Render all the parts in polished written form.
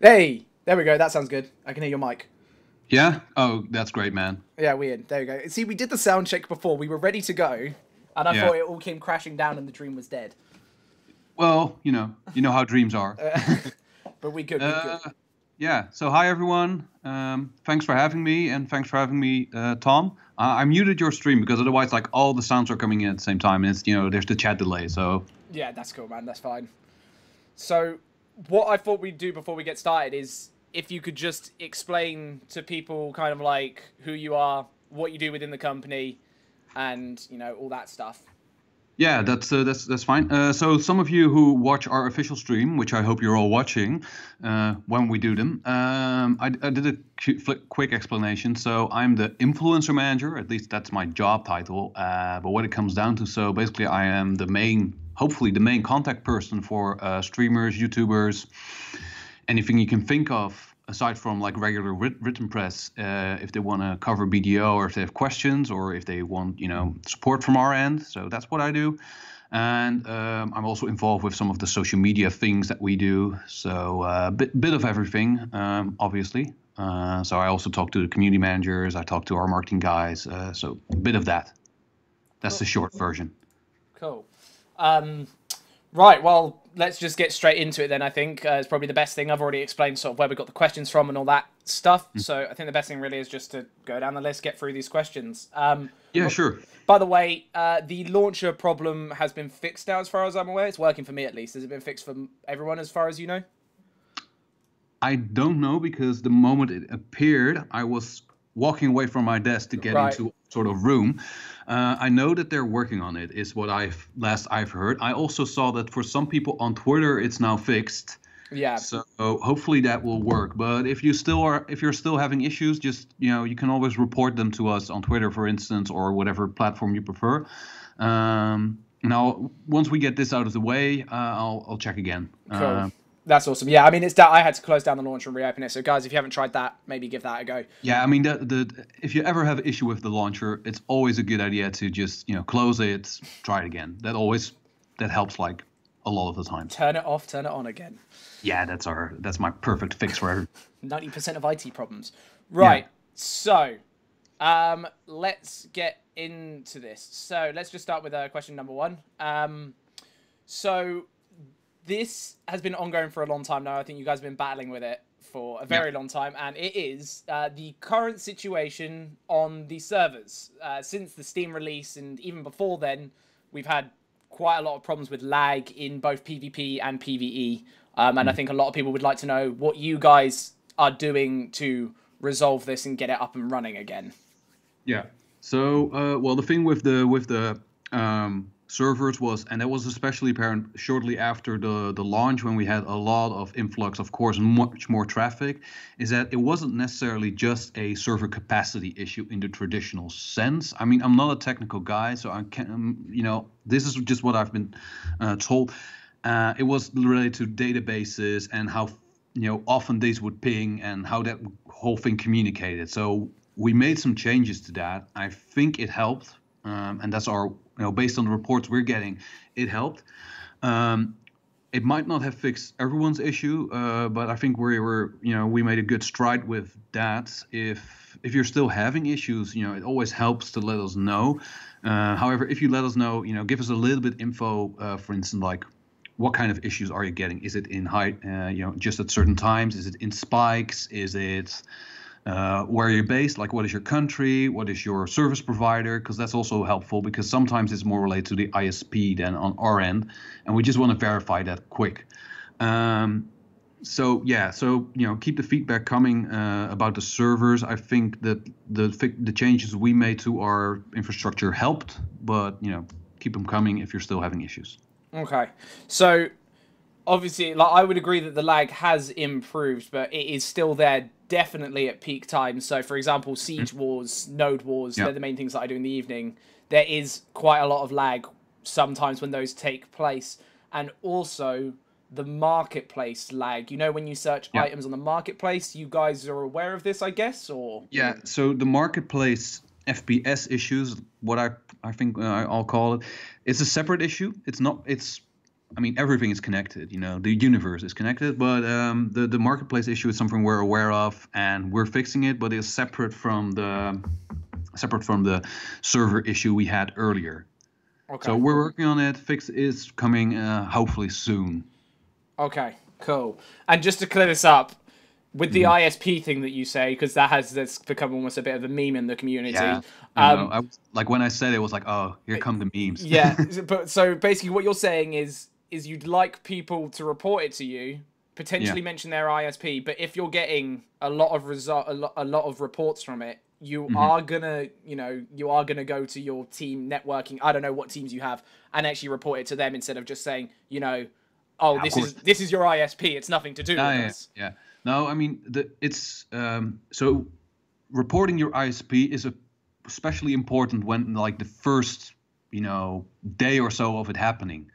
Hey, there we go. That sounds good. I can hear your mic. Yeah? Oh, that's great, man. Yeah, weird. There we go. See, we did the sound check before. We were ready to go, and I Yeah. thought it all came crashing down and the dream was dead. Well, you know how dreams are. But we good. We Uh, good. yeah. So hi everyone. Thanks for having me, and thanks for having me, Tom. I muted your stream because otherwise, like all the sounds are coming in at the same time, and there's the chat delay. So Yeah, that's cool, man. That's fine. So, what I thought we'd do before we get started is if you could just explain to people kind of like who you are, what you do within the company, and all that stuff. yeah, that's fine. So some of you who watch our official stream, which I hope you're all watching when we do them, I did a quick explanation. So I'm the influencer manager, at least that's my job title. But what it comes down to, so basically I am hopefully the main contact person for streamers, YouTubers, anything you can think of aside from like regular written press, if they want to cover BDO or if they have questions or if they want support from our end. So that's what I do. And I'm also involved with some of the social media things that we do. So a bit of everything, obviously. So I also talk to the community managers. I talk to our marketing guys. So a bit of that. That's Cool. the short version. Cool. Um, Right, well, let's just get straight into it then, I think. It's probably the best thing. I've already explained sort of where we got the questions from and all that stuff. So I think the best thing really is just to go down the list, get through these questions. Yeah, sure. By the way, the launcher problem has been fixed now as far as I'm aware. It's working for me at least. Has it been fixed for everyone as far as you know? I don't know because the moment it appeared, I was walking away from my desk to get Right. into sort of room. I know that they're working on it, is what I've heard. I also saw that for some people on Twitter, it's now fixed. Yeah. So hopefully that will work. But if you're still having issues, just you can always report them to us on Twitter, for instance, or whatever platform you prefer. Now, once we get this out of the way, I'll check again. Cool. That's awesome. Yeah, I mean, it's that I had to close down the launcher and reopen it. So, guys, if you haven't tried that, maybe give that a go. Yeah, I mean the if you ever have an issue with the launcher, it's always a good idea to just close it, try it again. That helps like a lot of the time. Turn it off, turn it on again. Yeah, that's my perfect fix for every. 90% of IT problems. Yeah, Right. So, let's get into this. So let's just start with question number one. So this has been ongoing for a long time now. I think you guys have been battling with it for a yeah, very long time, and it is the current situation on the servers. Since the Steam release, and even before then, we've had quite a lot of problems with lag in both PvP and PvE. And I think a lot of people would like to know what you guys are doing to resolve this and get it up and running again. yeah. So well, the thing with the servers was, and that was especially apparent shortly after the launch when we had a lot of influx, of course, much more traffic, is that it wasn't necessarily just a server capacity issue in the traditional sense. I mean, I'm not a technical guy, so I can't, this is just what I've been told. It was related to databases and how often these would ping and how that whole thing communicated. So we made some changes to that. I think it helped, and that's our based on the reports we're getting, it helped. It might not have fixed everyone's issue, but I think we made a good stride with that. If you're still having issues, it always helps to let us know. However, if you let us know, give us a little bit info. For instance, like what kind of issues are you getting? Is it in high, just at certain times? Is it in spikes? Is it where you're based, like what is your country, what is your service provider, because that's also helpful because sometimes it's more related to the ISP than on our end, and we just want to verify that quick. So yeah, so keep the feedback coming about the servers. I think that the changes we made to our infrastructure helped, but keep them coming if you're still having issues. Okay. So obviously, like I would agree that the lag has improved, but it is still there, definitely at peak times. So, for example, Siege Wars, Node Wars, Yeah. they're the main things that I do in the evening. There is quite a lot of lag sometimes when those take place, and also the marketplace lag. When you search Yeah. items on the marketplace, you guys are aware of this, I guess, or Yeah, so the marketplace FPS issues, what I think I'll call it, it's a separate issue. It's not. It's I mean, everything is connected. You know, the universe is connected, but the marketplace issue is something we're aware of, and we're fixing it. But it's separate from the server issue we had earlier. Okay. So we're working on it. Fix is coming hopefully soon. Okay, cool. And just to clear this up, with the ISP thing that you say, because that's become almost a bit of a meme in the community. Yeah. Like when I said it was like, oh, here come the memes. Yeah, but so basically what you're saying is you'd like people to report it to you, potentially mention their ISP, but if you're getting a lot of a lot of reports from it, you are gonna go to your team networking. I don't know what teams you have, and actually report it to them instead of just saying, oh, this is your ISP. It's nothing to do with us. Yeah. No, I mean it's so reporting your ISP is especially important when like the first day or so of it happening.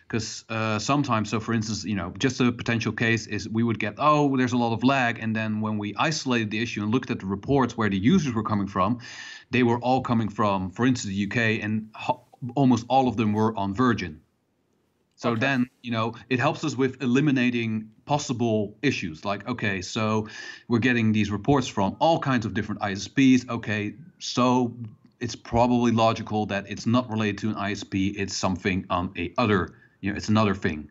Because sometimes, so for instance, just a potential case is we would get, oh, there's a lot of lag. And then when we isolated the issue and looked at the reports where the users were coming from, they were all coming from, for instance, the UK, and almost all of them were on Virgin. So then, it helps us with eliminating possible issues. Like, okay, so we're getting these reports from all kinds of different ISPs. Okay, so it's probably logical that it's not related to an ISP. It's something on it's another thing.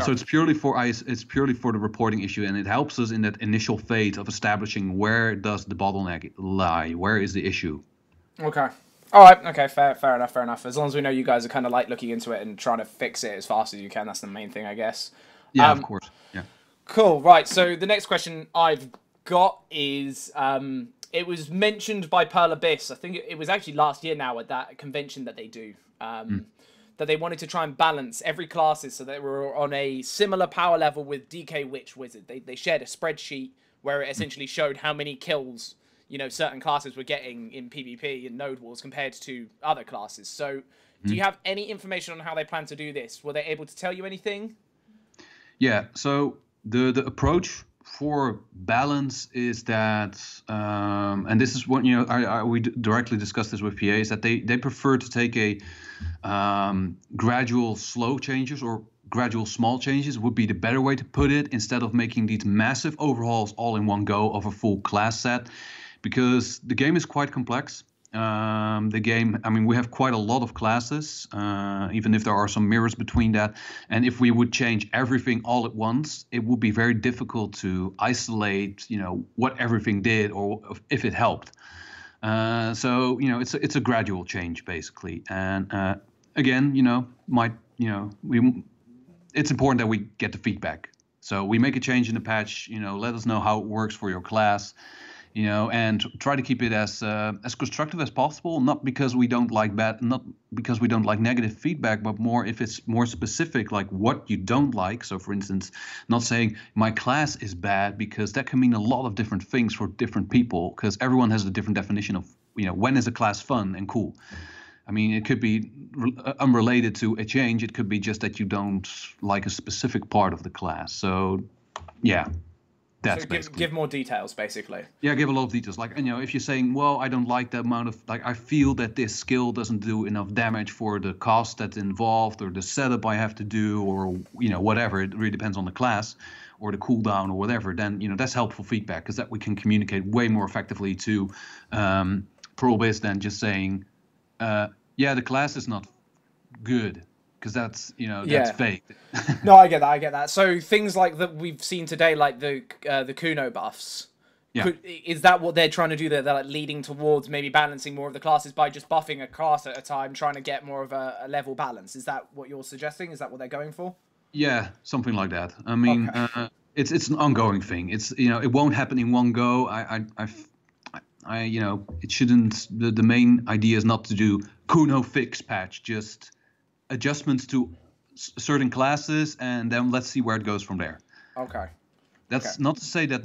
So it's purely for the reporting issue, and it helps us in that initial phase of establishing where does the bottleneck lie, where is the issue. Okay. All right. Okay. Fair enough. As long as we know you guys are kind of like looking into it and trying to fix it as fast as you can, that's the main thing, I guess. Yeah, of course. Yeah. Cool. Right. So the next question I've got is, it was mentioned by Pearl Abyss. I think it was actually last year now at that convention that they do. That they wanted to try and balance every classes so they were on a similar power level with DK Witch Wizard. They shared a spreadsheet where it essentially showed how many kills certain classes were getting in PvP and Node Wars compared to other classes. So do you have any information on how they plan to do this? Were they able to tell you anything? Yeah, so the approach for balance is that, and this is what, we directly discussed this with PAs, that they prefer to take a gradual slow changes or gradual small changes would be the better way to put it, instead of making these massive overhauls all in one go of a full class set. Because the game is quite complex. The game, I mean, we have quite a lot of classes, even if there are some mirrors between that. And if we would change everything all at once, it would be very difficult to isolate, what everything did or if it helped. So, it's a gradual change basically. And again, it's important that we get the feedback. So we make a change in the patch, let us know how it works for your class. And try to keep it as constructive as possible. Not because we don't like negative feedback, but more if it's more specific, like what you don't like. So, for instance, not saying my class is bad, because that can mean a lot of different things for different people. Because everyone has a different definition of when is a class fun and cool. I mean, it could be unrelated to a change. It could be just that you don't like a specific part of the class. So, yeah. That's so give more details, basically. Yeah, give a lot of details. Like, if you're saying, well, I don't like the amount of, like, I feel that this skill doesn't do enough damage for the cost that's involved or the setup I have to do or, whatever. It really depends on the class or the cooldown or whatever. Then, that's helpful feedback, because that we can communicate way more effectively to Pearl-based than just saying, yeah, the class is not good. Because that's that's fake. No, I get that. So things like that we've seen today, like the Kuno buffs. Yeah. Is that what they're trying to do? They're like leading towards maybe balancing more of the classes by just buffing a class at a time, trying to get more of a level balance. Is that what you're suggesting? Is that what they're going for? Yeah, something like that. I mean, it's an ongoing thing. It's it won't happen in one go. It shouldn't. The main idea is not to do Kuno fix patch, just adjustments to certain classes, and then let's see where it goes from there. Okay. That's not to say that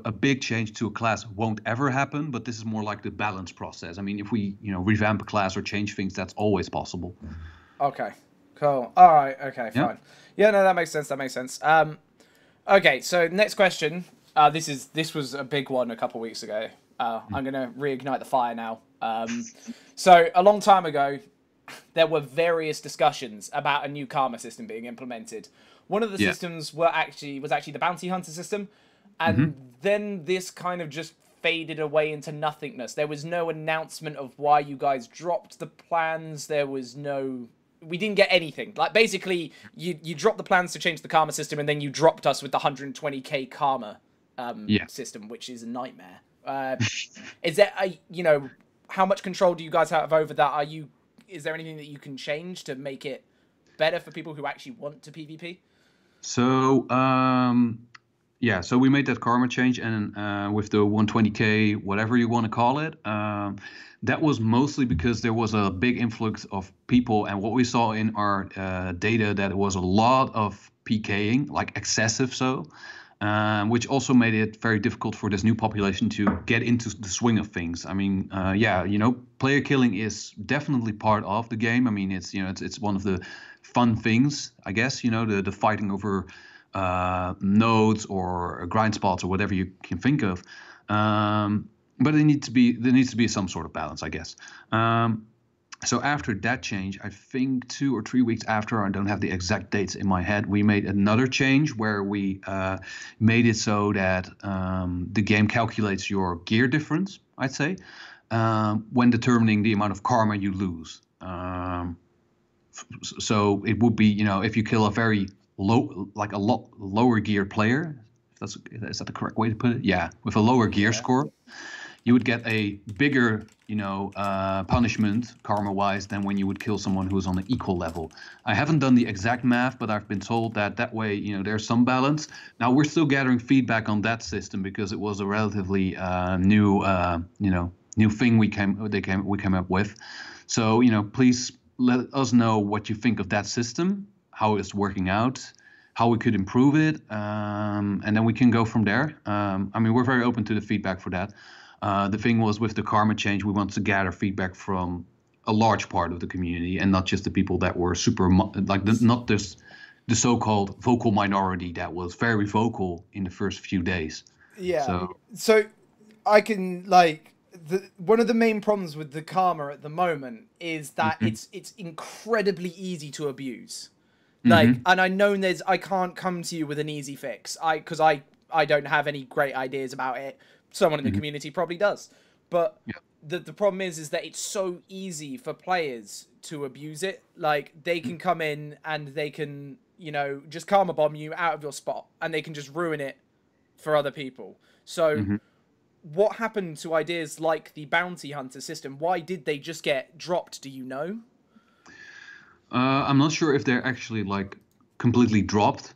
a big change to a class won't ever happen, but this is more like the balance process. I mean, if we revamp a class or change things, that's always possible. Okay. Cool. All right. Okay. Fine. Yeah. No, that makes sense. Okay. So next question. This was a big one a couple weeks ago. I'm gonna reignite the fire now. So a long time ago, there were various discussions about a new karma system being implemented. One of the Yeah. systems was actually the bounty hunter system, and then this kind of just faded away into nothingness. There was no announcement of why you guys dropped the plans. We didn't get anything. Like, basically, you dropped the plans to change the karma system, and then you dropped us with the 120k karma Yeah. system, which is a nightmare. Is there how much control do you guys have over that? Is there anything that you can change to make it better for people who actually want to PvP? So yeah, so we made that karma change, and with the 120k, whatever you want to call it, that was mostly because there was a big influx of people, and what we saw in our data that it was a lot of PKing, like excessive so, which also made it very difficult for this new population to get into the swing of things. I mean, yeah, player killing is definitely part of the game. I mean, it's one of the fun things, I guess. The fighting over nodes or grind spots or whatever you can think of. But there needs to be some sort of balance, I guess. So after that change, I think 2 or 3 weeks after, I don't have the exact dates in my head, we made another change where we made it so that the game calculates your gear difference, I'd say, when determining the amount of karma you lose. So it would be, if you kill a very low, like a lot lower geared player, is that the correct way to put it? Yeah, with a lower gear score, you would get a bigger, punishment karma-wise than when you would kill someone who is on an equal level. I haven't done the exact math, but I've been told that way, there's some balance. Now we're still gathering feedback on that system because it was a relatively new thing we came up with. So please let us know what you think of that system, how it's working out, how we could improve it, and then we can go from there. I mean, we're very open to the feedback for that. The thing was with the karma change, we wanted to gather feedback from a large part of the community and not just the people that were not just the so-called vocal minority that was very vocal in the first few days. Yeah. So I can one of the main problems with the karma at the moment is that it's incredibly easy to abuse. And I know I can't come to you with an easy fix. Because I don't have any great ideas about it. Someone in the community probably does. But the problem is that it's so easy for players to abuse it. Like, they can come in and they can, just karma bomb you out of your spot, and they can just ruin it for other people. So what happened to ideas like the bounty hunter system? Why did they just get dropped? Do you know? I'm not sure if they're actually completely dropped,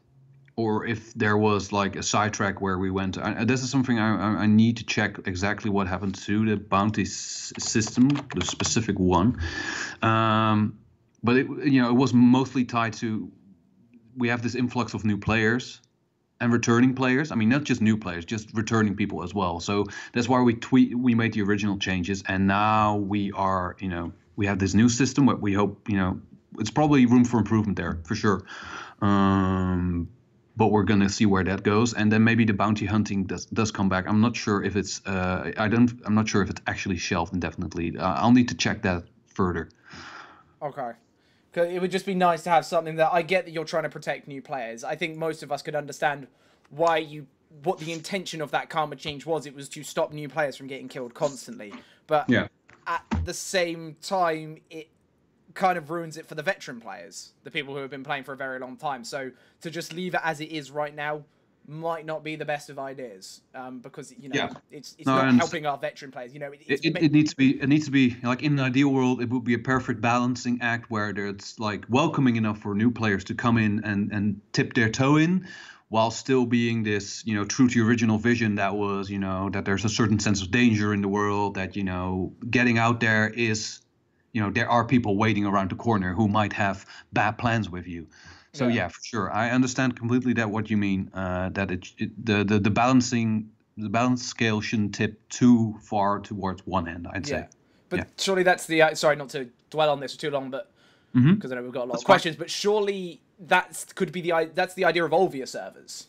or if there was a sidetrack where we went. This is something I need to check exactly what happened to the bounty system, the specific one. But it was mostly tied to, we have this influx of new players and returning players. I mean, not just new players, just returning people as well. So that's why we made the original changes, and now we are, we have this new system. What we hope, it's probably room for improvement there for sure. But we're gonna see where that goes, and then maybe the bounty hunting does come back. I'm not sure if it's I'm not sure if it's actually shelved indefinitely. I'll need to check that further. Okay. Because it would just be nice to have something that, I get that you're trying to protect new players. I think most of us could understand what the intention of that karma change was. It was to stop new players from getting killed constantly. But at the same time, it kind of ruins it for the veteran players, the people who have been playing for a very long time. So to just leave it as it is right now might not be the best of ideas, because it's not helping our veteran players. It needs to be like, in an ideal world, it would be a perfect balancing act where it's welcoming enough for new players to come in and tip their toe in, while still being this true to the original vision that was that there's a certain sense of danger in the world, that getting out there is there are people waiting around the corner who might have bad plans with you. So yeah, for sure, I understand completely what you mean. That the balance scale shouldn't tip too far towards one end, I'd say. But surely that's the sorry, not to dwell on this for too long, but because I know we've got a lot of questions. But surely that's the idea of Olvia servers.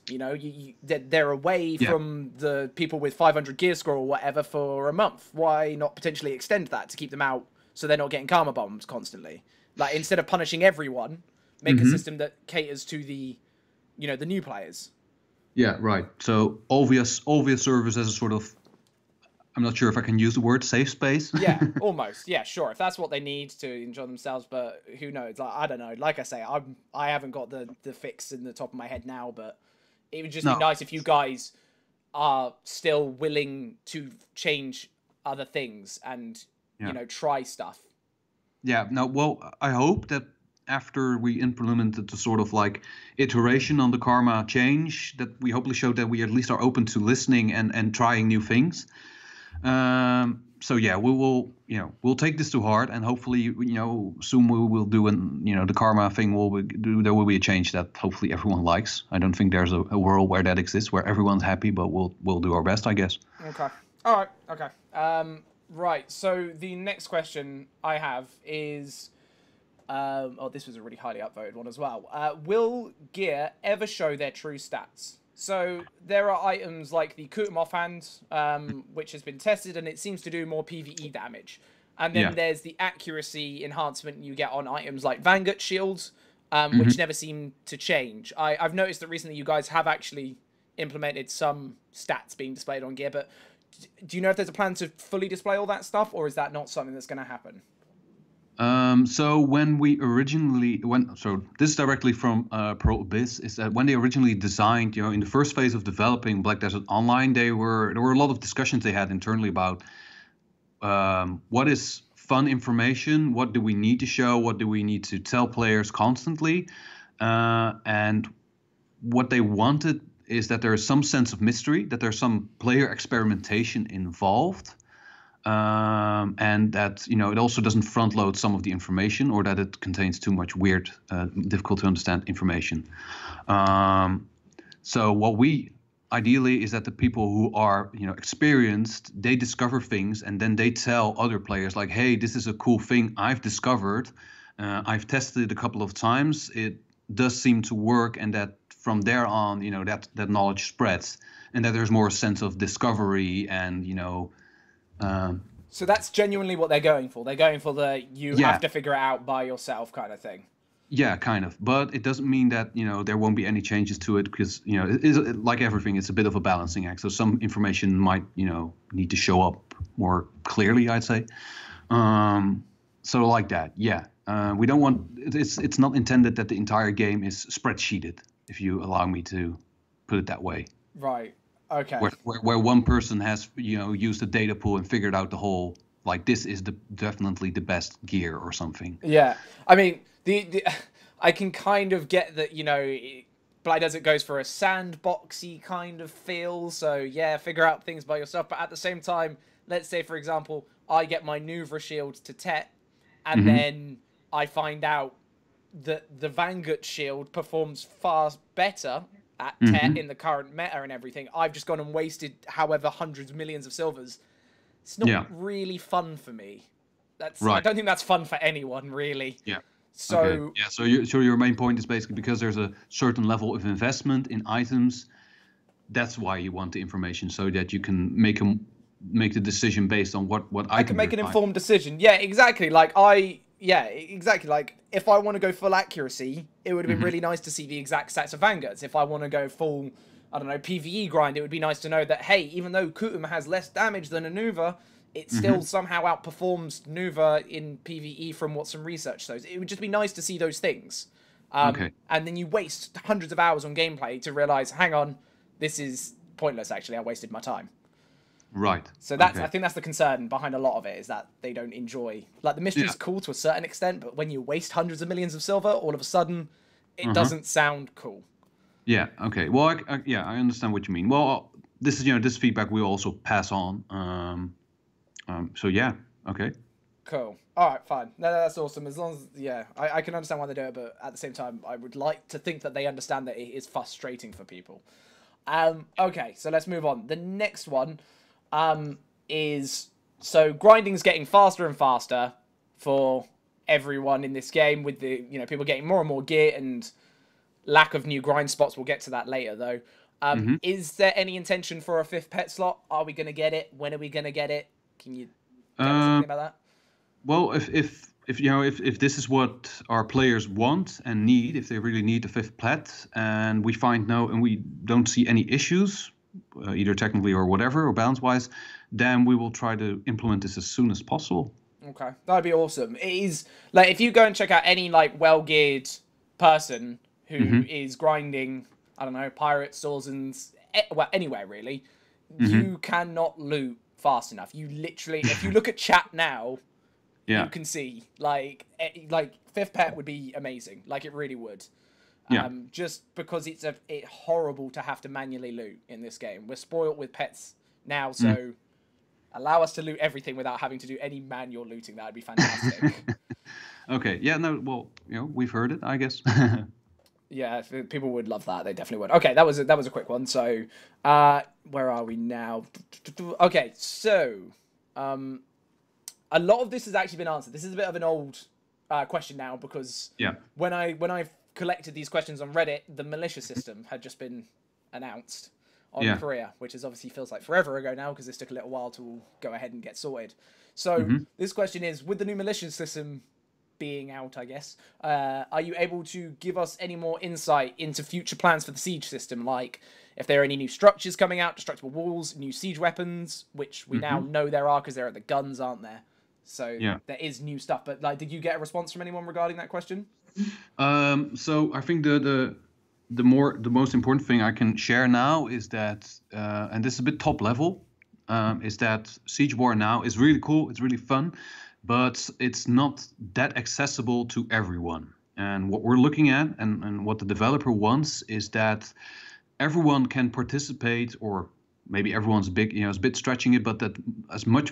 They're away from the people with 500 gear score or whatever for a month. Why not potentially extend that to keep them out so they're not getting karma bombs constantly. Like, instead of punishing everyone, make a system that caters to the, the new players. Yeah, right. So obvious servers as a sort of, I'm not sure if I can use the word safe space. Yeah, almost. Yeah, sure. If that's what they need to enjoy themselves, but who knows? Like, I don't know. Like I say, I haven't got the fix in the top of my head now, but it would just be nice if you guys are still willing to change other things and try stuff. Yeah. No. Well, I hope that after we implemented the sort of like iteration on the karma change, that we hopefully showed that we at least are open to listening and trying new things. So yeah, we'll take this to heart, and hopefully, soon we will do the karma thing. There will be a change that hopefully everyone likes. I don't think there's a world where that exists where everyone's happy, but we'll do our best, I guess. Okay. All right. Okay. Right. So the next question I have is, this was a really highly upvoted one as well. Will gear ever show their true stats? So there are items like the Kutum offhand, which has been tested, and it seems to do more PvE damage. And then there's the accuracy enhancement you get on items like Vanguard shields, which never seem to change. I've noticed that recently you guys have actually implemented some stats being displayed on gear, but do you know if there's a plan to fully display all that stuff, or is that not something that's going to happen? So when we originally this is directly from Pro Abyss, is that when they originally designed, in the first phase of developing Black Desert Online, there were a lot of discussions they had internally about what is fun information, what do we need to show, what do we need to tell players constantly, and what they wanted is that there is some sense of mystery, that there's some player experimentation involved. And that it also doesn't front load some of the information, or that it contains too much weird, difficult to understand information. So what we ideally is that the people who are experienced, they discover things and then they tell other players like, hey, this is a cool thing I've discovered. I've tested it a couple of times. It does seem to work, and that from there on, that knowledge spreads, and that there's more a sense of discovery and so that's genuinely what they're going for. They're going for the have to figure it out by yourself kind of thing. Yeah, kind of. But it doesn't mean that there won't be any changes to it, because it is like everything. It's a bit of a balancing act. So some information might need to show up more clearly, I'd say. So like that, yeah. We don't want it's not intended that the entire game is spreadsheeted, if you allow me to put it that way. Right. Okay. Where one person has used a data pool and figured out the whole, like, this is definitely the best gear or something. Yeah, I mean I can kind of get that Black Desert goes for a sandboxy kind of feel. So yeah, figure out things by yourself. But at the same time, let's say for example I get my Nuvra shield to Tet, and then I find out that the Vanguard shield performs far better at Tet in the current meta and everything. I've just gone and wasted however hundreds of millions of silvers. It's not really fun for me. That's right. I don't think that's fun for anyone, really. Yeah. So okay. Yeah. So your main point is basically because there's a certain level of investment in items. That's why you want the information, so that you can make the decision based on what I can make an informed decision. Yeah, exactly. Like Like, if I want to go full accuracy, it would have been really nice to see the exact stats of Vanguards. If I want to go full, I don't know, PvE grind, it would be nice to know that, hey, even though Kutum has less damage than a Nuva, it still somehow outperforms Nuva in PvE from what some research shows. It would just be nice to see those things. And then you waste hundreds of hours on gameplay to realize, hang on, this is pointless, actually. I wasted my time. Right. So that's I think that's the concern behind a lot of it, is that they don't enjoy, like, the mystery's cool to a certain extent, but when you waste hundreds of millions of silver, all of a sudden it doesn't sound cool. Yeah. Okay. Well, I understand what you mean. Well, this is this feedback we also pass on. So yeah. Okay. Cool. All right. Fine. No, that's awesome. As long as I can understand why they do it, but at the same time, I would like to think that they understand that it is frustrating for people. Okay. So let's move on. The next one. Is so grinding's getting faster and faster for everyone in this game, with the people getting more and more gear and lack of new grind spots. We'll get to that later though. Is there any intention for a 5th pet slot? Are we going to get it? When are we going to get it? Can you tell us something about that? Well, if you know if this is what our players want and need, if they really need the fifth plat, and we find no and we don't see any issues, either technically or whatever or balance wise, then we will try to implement this as soon as possible. Okay, that'd be awesome. It is like if you go and check out any like well-geared person who Hmm. is grinding, I don't know, pirate swords and well anywhere really, Hmm. you cannot loot fast enough. You literally, if you look at chat now, you Yeah. can see like fifth pet would be amazing, like it really would. Yeah. Just because it's horrible to have to manually loot in this game. We're spoiled with pets now, so allow us to loot everything without having to do any manual looting. That would be fantastic. Okay. Yeah. No. Well, you know, we've heard it, I guess. Yeah, people would love that. They definitely would. Okay, that was a quick one. So, where are we now? Okay, so, a lot of this has actually been answered. This is a bit of an old question now because Yeah. when I collected these questions on Reddit, the militia system had just been announced on Yeah. Korea, which is obviously feels like forever ago now because this took a little while to go ahead and get sorted. So Hmm. this question is: with the new militia system being out, I guess, are you able to give us any more insight into future plans for the siege system, like if there are any new structures coming out, destructible walls, new siege weapons, which we now know there are because there are the guns, aren't there? So Yeah. there is new stuff. But like, did you get a response from anyone regarding that question? So I think the most important thing I can share now is that, and this is a bit top level, is that Siege War now is really cool. It's really fun, but it's not that accessible to everyone. And what we're looking at, and what the developer wants, is that everyone can participate, or maybe everyone's big, you know, is a bit stretching it, but that as many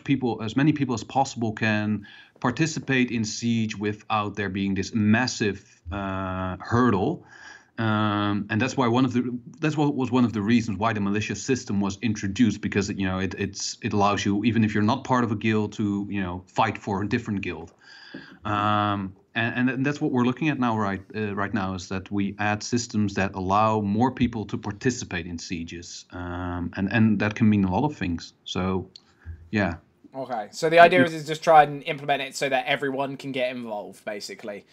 people as possible can participate in Siege without there being this massive hurdle. And that's why that's what was one of the reasons why the militia system was introduced, because you know it allows you, even if you're not part of a guild, to fight for a different guild. And that's what we're looking at now, right now, is that we add systems that allow more people to participate in sieges, and that can mean a lot of things. So, yeah. Okay, so the idea is just try and implement it so that everyone can get involved, basically.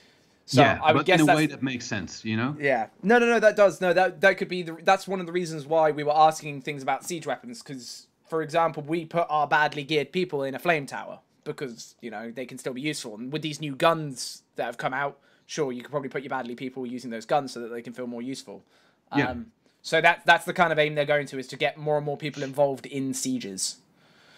So Yeah, I would but in guess a that's way that makes sense, you know? yeah. No, that does. No, that could be that's one of the reasons why we were asking things about siege weapons because, for example, we put our badly geared people in a flame tower because, they can still be useful. And with these new guns that have come out, sure, you could probably put your badly people using those guns so that they can feel more useful. Yeah. So that's the kind of aim they're going to, is to get more and more people involved in sieges.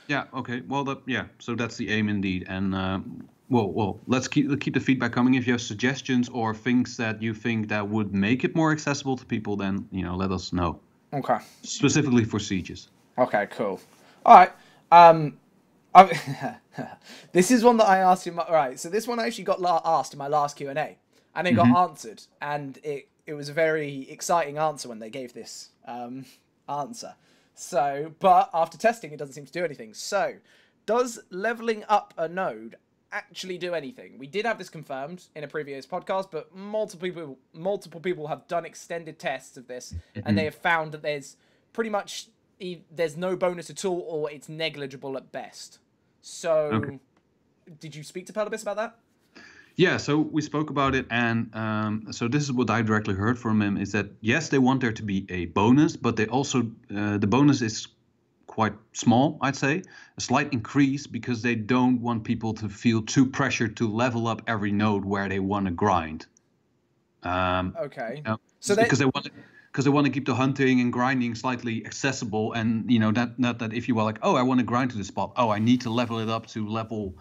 Yeah. Okay. Well, yeah. So that's the aim indeed. And well, let's keep the feedback coming. If you have suggestions or things that you think that would make it more accessible to people, then let us know. Okay. Specifically for sieges. Okay. Cool. All right. This is one that I asked him. Right. So this one I actually got asked in my last Q&A, and it got answered, and it was a very exciting answer when they gave this answer. So, but after testing, it doesn't seem to do anything. So, does leveling up a node actually do anything? We did have this confirmed in a previous podcast, but multiple people have done extended tests of this, and they have found that there's pretty much there's no bonus at all, or it's negligible at best. So, Okay. Did you speak to Pelibus about that? Yeah, so we spoke about it, and so this is what I directly heard from him, is that yes, they want there to be a bonus, but they also the bonus is quite small, I'd say, a slight increase, because they don't want people to feel too pressured to level up every node where they want to grind. Okay. So because they want to keep the hunting and grinding slightly accessible, and not that if you were like, oh, I want to grind to this spot, oh, I need to level it up to level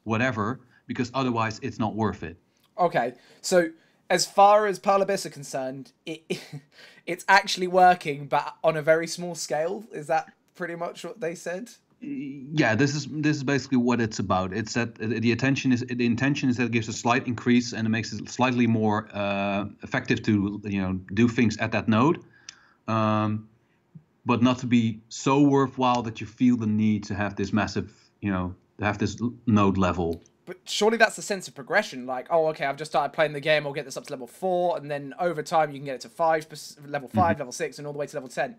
whatever, because otherwise it's not worth it. Okay, so as far as Palabis are concerned, it's actually working, but on a very small scale. Is that pretty much what they said? Yeah, this is basically what it's about. It's that the intention is that it gives a slight increase, and it makes it slightly more effective to do things at that node, but not to be so worthwhile that you feel the need to have this massive, to have this node level. But surely that's the sense of progression. Like, oh, okay, I've just started playing the game. I'll get this up to level 4, and then over time you can get it to level 5, level 6, and all the way to level 10.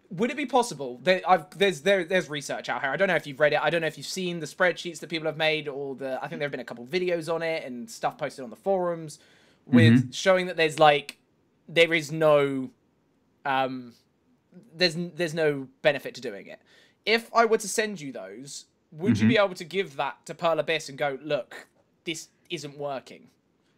would it be possible that there's research out here? I don't know if you've read it. I don't know if you've seen the spreadsheets that people have made, or I think there have been a couple of videos on it and stuff posted on the forums with showing that there is no there's no benefit to doing it. If I were to send you those, would you be able to give that to Pearl Abyss and go, look, this isn't working,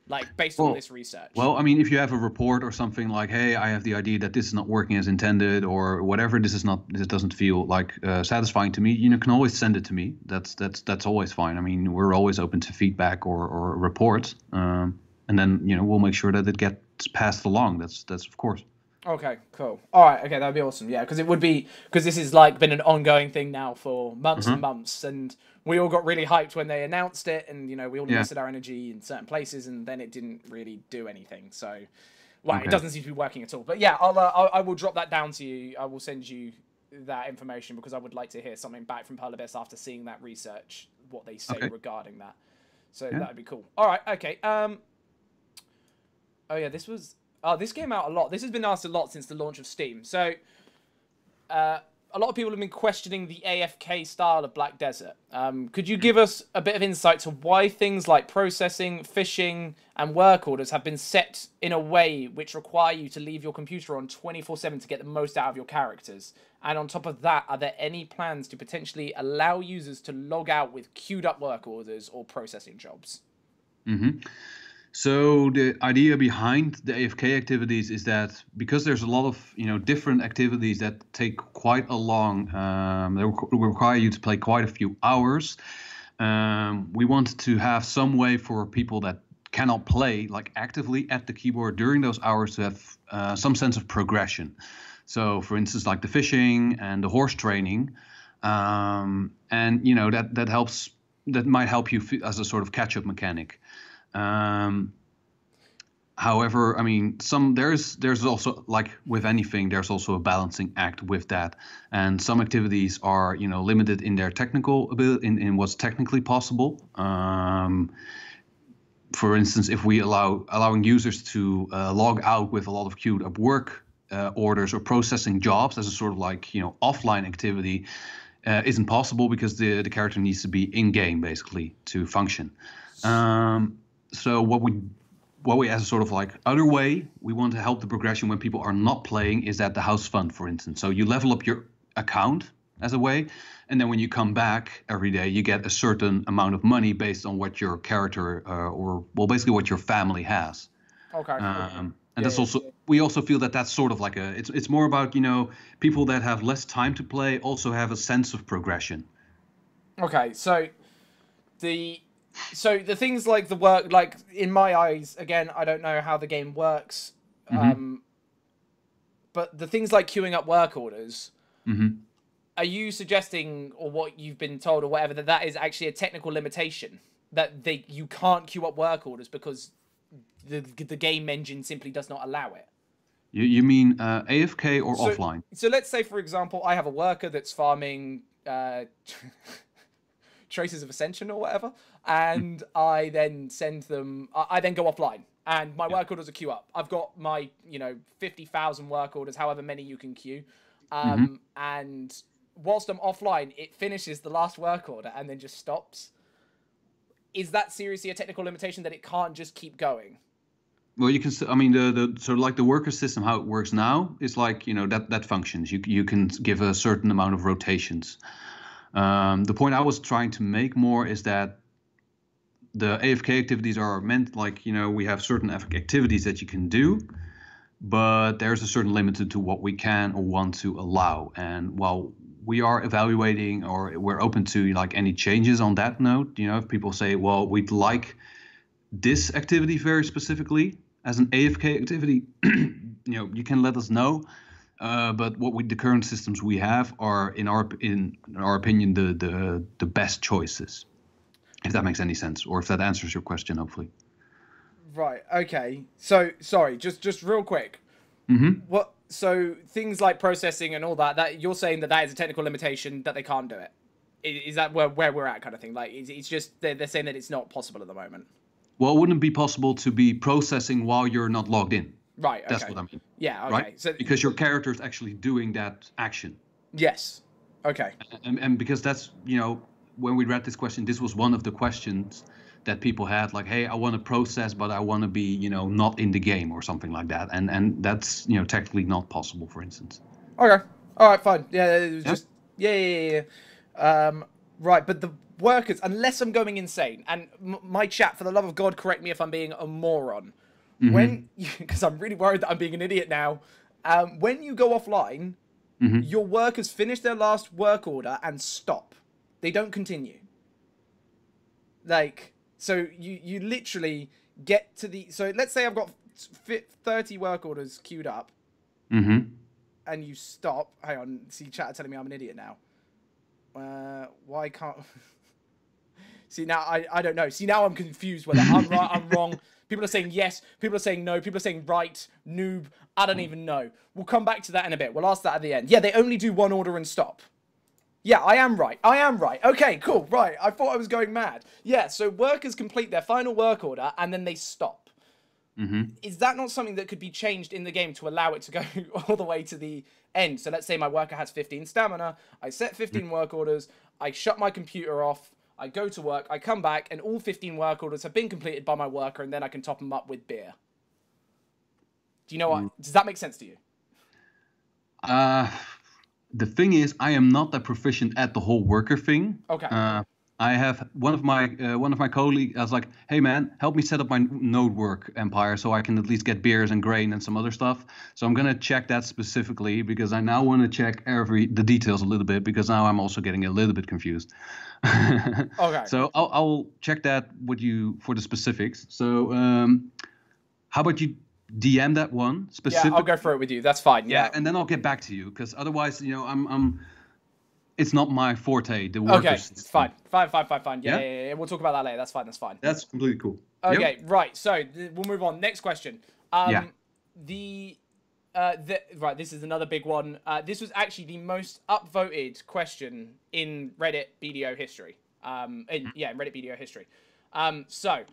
like based on this research? Well, I mean, if you have a report or something like, hey, I have the idea that this is not working as intended, or whatever, this doesn't feel like satisfying to me, you can always send it to me. That's always fine. I mean, we're always open to feedback or reports, and then we'll make sure that it gets passed along. That's of course. Okay, cool. All right, okay, that'd be awesome. Yeah, because this has like been an ongoing thing now for months and months, and we all got really hyped when they announced it, and we all invested our energy in certain places, and then it didn't really do anything. So, it doesn't seem to be working at all. But yeah, I will drop that down to you. I will send you that information because I would like to hear something back from Pearl Abyss after seeing that research, what they say regarding that. So that'd be cool. All right, okay. Oh yeah, this came out a lot. This has been asked a lot since the launch of Steam. So, a lot of people have been questioning the AFK style of Black Desert. Could you give us a bit of insight to why things like processing, fishing, and work orders have been set in a way which require you to leave your computer on 24/7 to get the most out of your characters? And on top of that, are there any plans to potentially allow users to log out with queued up work orders or processing jobs? So the idea behind the AFK activities is that because there's a lot of different activities that take quite a long, they require you to play quite a few hours. We want to have some way for people that cannot play like actively at the keyboard during those hours to have some sense of progression. So, for instance, like the fishing and the horse training, and that helps. That might help you as a sort of catch-up mechanic. However, I mean, there's also, like with anything, there's also a balancing act with that, and some activities are limited in their technical ability, in what's technically possible. For instance, if we allowing users to log out with a lot of queued up work orders or processing jobs as a sort of like offline activity, isn't possible because the character needs to be in game basically to function. So what we as a sort of like other way we want to help the progression when people are not playing is at the house fund, for instance. So you level up your account as a way, and then when you come back every day, you get a certain amount of money based on what your character basically what your family has. Okay. And that's also we also feel that that's sort of like it's more about people that have less time to play also have a sense of progression. Okay, so the things like the work, like in my eyes, again, I don't know how the game works, but the things like queuing up work orders, are you suggesting, or what you've been told or whatever, that is actually a technical limitation, that you can't queue up work orders because the game engine simply does not allow it? You mean AFK or offline? So let's say, for example, I have a worker that's farming Traces of Ascension or whatever, and I then send them. I then go offline, and my work orders are queue up. I've got my 50,000 work orders, however many you can queue, and whilst I'm offline, it finishes the last work order and then just stops. Is that seriously a technical limitation that it can't just keep going? Well, you can. I mean, the sort of like the worker system, how it works now is like that functions. You can give a certain amount of rotations. The point I was trying to make more is that the AFK activities are meant like we have certain activities that you can do, but there's a certain limit to what we can or want to allow. And while we are evaluating or we're open to like any changes on that note, if people say, well, we'd like this activity very specifically as an AFK activity, you can let us know. But the current systems we have are, in our opinion, the best choices. If that makes any sense, or if that answers your question, hopefully. Right. Okay. So sorry, just real quick. What? So things like processing and all that you're saying that is a technical limitation that they can't do it. Is that where we're at, kind of thing? Like it's just they're saying that it's not possible at the moment. Well, it wouldn't be possible to be processing while you're not logged in. Right. Okay. That's what I mean. Yeah. Okay. Right? So Because your character is actually doing that action. yes. Okay. And because that's, when we read this question, this was one of the questions that people had, like, hey, I want to process, but I want to be, not in the game or something like that. And that's, technically not possible, for instance. Okay. All right. Fine. Yeah. It was Yeah. just yeah. Right. But the workers, unless I'm going insane, and my chat, for the love of God, correct me if I'm being a moron. When, because I'm really worried that I'm being an idiot now. When you go offline, your workers finish their last work order and stop. They don't continue. Like, so you literally get to the... So let's say I've got 30 work orders queued up. And you stop. Hang on. See, chat are telling me I'm an idiot now. Why can't... See, now I don't know. See, now I'm confused whether I'm right, I'm wrong. People are saying yes. People are saying no. People are saying right, noob. I don't even know. We'll come back to that in a bit. We'll ask that at the end. Yeah, they only do one order and stop. Yeah, I am right. I am right. Okay, cool. Right. I thought I was going mad. Yeah, so workers complete their final work order and then they stop. Is that not something that could be changed in the game to allow it to go all the way to the end? So let's say my worker has 15 stamina. I set 15 work orders. I shut my computer off. I go to work, I come back, and all 15 work orders have been completed by my worker, and then I can top them up with beer. Do you know what? Does that make sense to you? The thing is, I am not that proficient at the whole worker thing. Okay. I have one of my colleagues. I was like, "Hey man, help me set up my node work empire so I can at least get beers and grain and some other stuff." So I'm gonna check that specifically because I now want to check the details a little bit because now I'm also getting a little bit confused. Okay. So I'll check that with you for the specifics. So how about you DM that one specifically? Yeah, I'll go through it with you. That's fine. Yeah. And then I'll get back to you because otherwise, I'm. It's not my forte. The workers. Okay, it's fine. Fine. Yeah. We'll talk about that later. That's fine. That's completely cool. Okay, Yep. right. So we'll move on. Next question. Yeah. Right, this is another big one. This was actually the most upvoted question in Reddit BDO history. In Reddit BDO history. So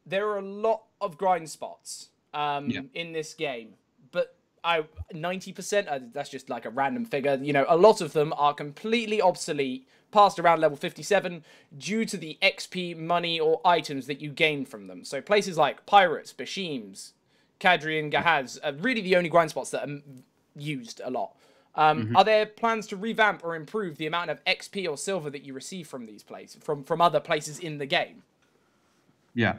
there are a lot of grind spots in this game, but 90%, that's just like a random figure. A lot of them are completely obsolete past around level 57 due to the XP, money, or items that you gain from them. So places like Pirates, Bashims, Kadri, and Gahaz are really the only grind spots that are used a lot. Are there plans to revamp or improve the amount of XP or silver that you receive from these places, from other places in the game? Yeah.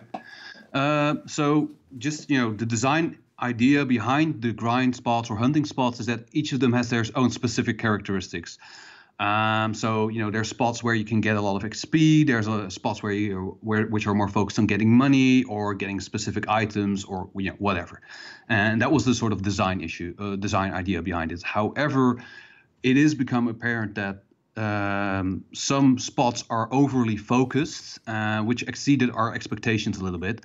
So just, the design idea behind the grind spots or hunting spots is that each of them has their own specific characteristics. So there's spots where you can get a lot of XP. There's spots which are more focused on getting money or getting specific items or whatever. And that was the sort of design idea behind it. However, it has become apparent that some spots are overly focused, which exceeded our expectations a little bit.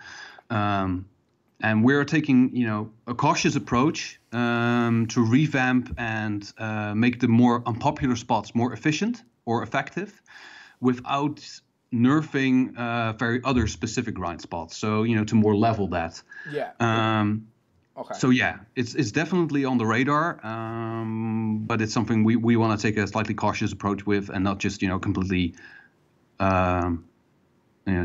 And we're taking, a cautious approach to revamp and make the more unpopular spots more efficient or effective without nerfing very other specific grind spots. So, to more level that. Yeah. Okay. So, yeah, it's definitely on the radar, but it's something we want to take a slightly cautious approach with and not just, completely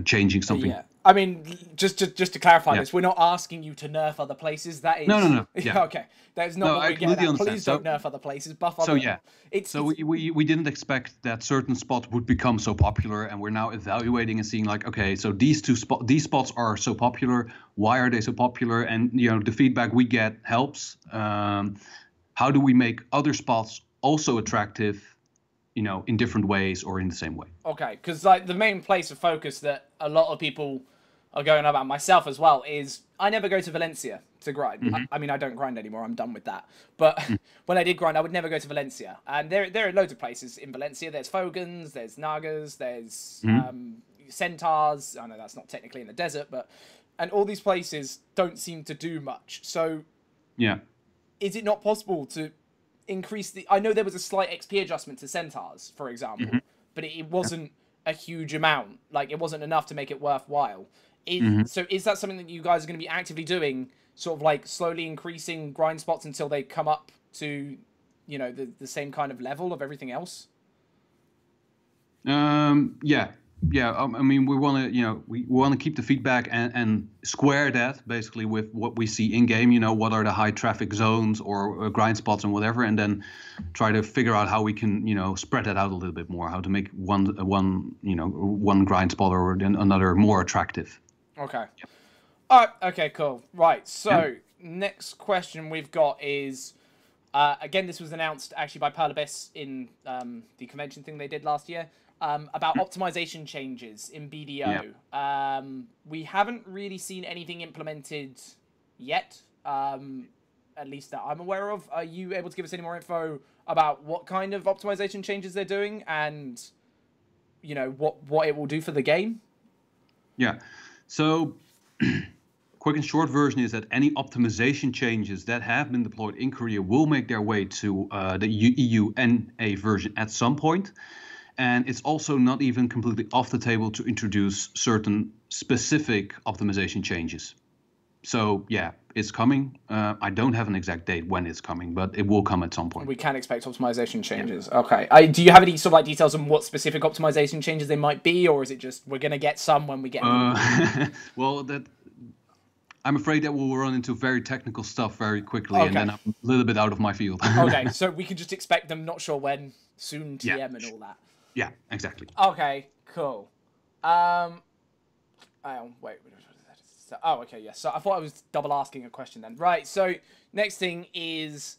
changing something. Yeah. I mean, just to clarify this, we're not asking you to nerf other places. That is no. Yeah. Okay, that is not what we're getting at. Please don't nerf other places. Buff other. So yeah, we didn't expect that certain spots would become so popular, and we're now evaluating and seeing like, okay, so these spots are so popular. Why are they so popular? And the feedback we get helps. How do we make other spots also attractive? In different ways or in the same way. Okay, because like the main place of focus that a lot of people are going about, myself as well, is I never go to Valencia to grind. I mean, I don't grind anymore. I'm done with that. But when I did grind, I would never go to Valencia. And there are loads of places in Valencia. There's Fogans, there's Nagas, there's Centaurs. I know that's not technically in the desert, and all these places don't seem to do much. So yeah, is it not possible to increase I know there was a slight XP adjustment to Centaurs, for example, but it wasn't a huge amount. Like, it wasn't enough to make it worthwhile. So is that something that you guys are going to be actively doing sort of like slowly increasing grind spots until they come up to, you know, the same kind of level of everything else? Yeah. I mean, we want to, we want to keep the feedback and square that basically with what we see in game. What are the high traffic zones or grind spots and whatever, and then try to figure out how we can, spread that out a little bit more. How to make one grind spot or then another more attractive. Okay. Yep. All right. Okay. Cool. Right. So next question we've got is. Again, this was announced actually by Perlabis in the convention thing they did last year about optimization changes in BDO. Yeah. We haven't really seen anything implemented yet, at least that I'm aware of. Are you able to give us any more info about what kind of optimization changes they're doing and, what it will do for the game? Yeah. So... quick and short version is that any optimization changes that have been deployed in Korea will make their way to the EU NA version at some point. And it's also not even completely off the table to introduce certain specific optimization changes. So yeah, it's coming. I don't have an exact date when it's coming, but it will come at some point. We can expect optimization changes. Yeah. Okay. Do you have any sort of like details on what specific optimization changes they might be, or is it just we're going to get some when we get them? Well, I'm afraid that we'll run into very technical stuff very quickly, and then I'm a little bit out of my field. Okay, so we can just expect them, not sure when, soon TM and all that. Yeah, exactly. Okay, cool. Wait. Oh, okay, yes. So I thought I was double asking a question then. Right, so next thing is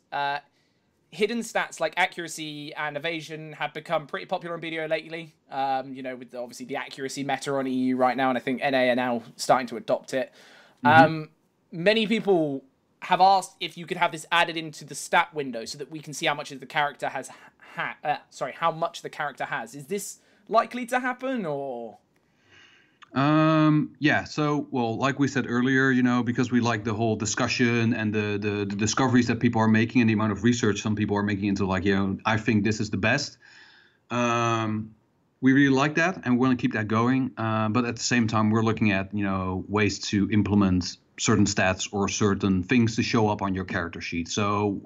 hidden stats like accuracy and evasion have become pretty popular in BDO lately. With obviously the accuracy meta on EU right now, and I think NA are now starting to adopt it. Many people have asked if you could have this added into the stat window so that we can see how much the character has. How much the character has. Is this likely to happen or? Yeah. So, well, like we said earlier, because we like the whole discussion and the discoveries that people are making and the amount of research some people are making into like, I think this is the best. We really like that, and we want to keep that going. But at the same time, we're looking at, ways to implement certain stats or certain things to show up on your character sheet. So,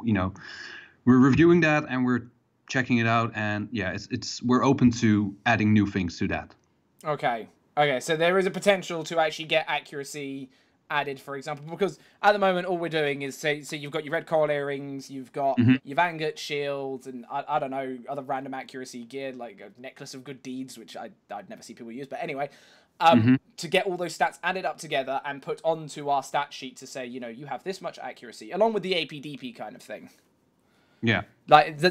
we're reviewing that and we're checking it out. And yeah, we're open to adding new things to that. Okay. So there is a potential to actually get accuracy added, for example, because at the moment all we're doing is say you've got your red coral earrings, you've got your Vanguard shields, and I don't know, other random accuracy gear like a necklace of good deeds, which I'd never see people use, but anyway, to get all those stats added up together and put onto our stat sheet to say, you have this much accuracy along with the APDP kind of thing. Yeah,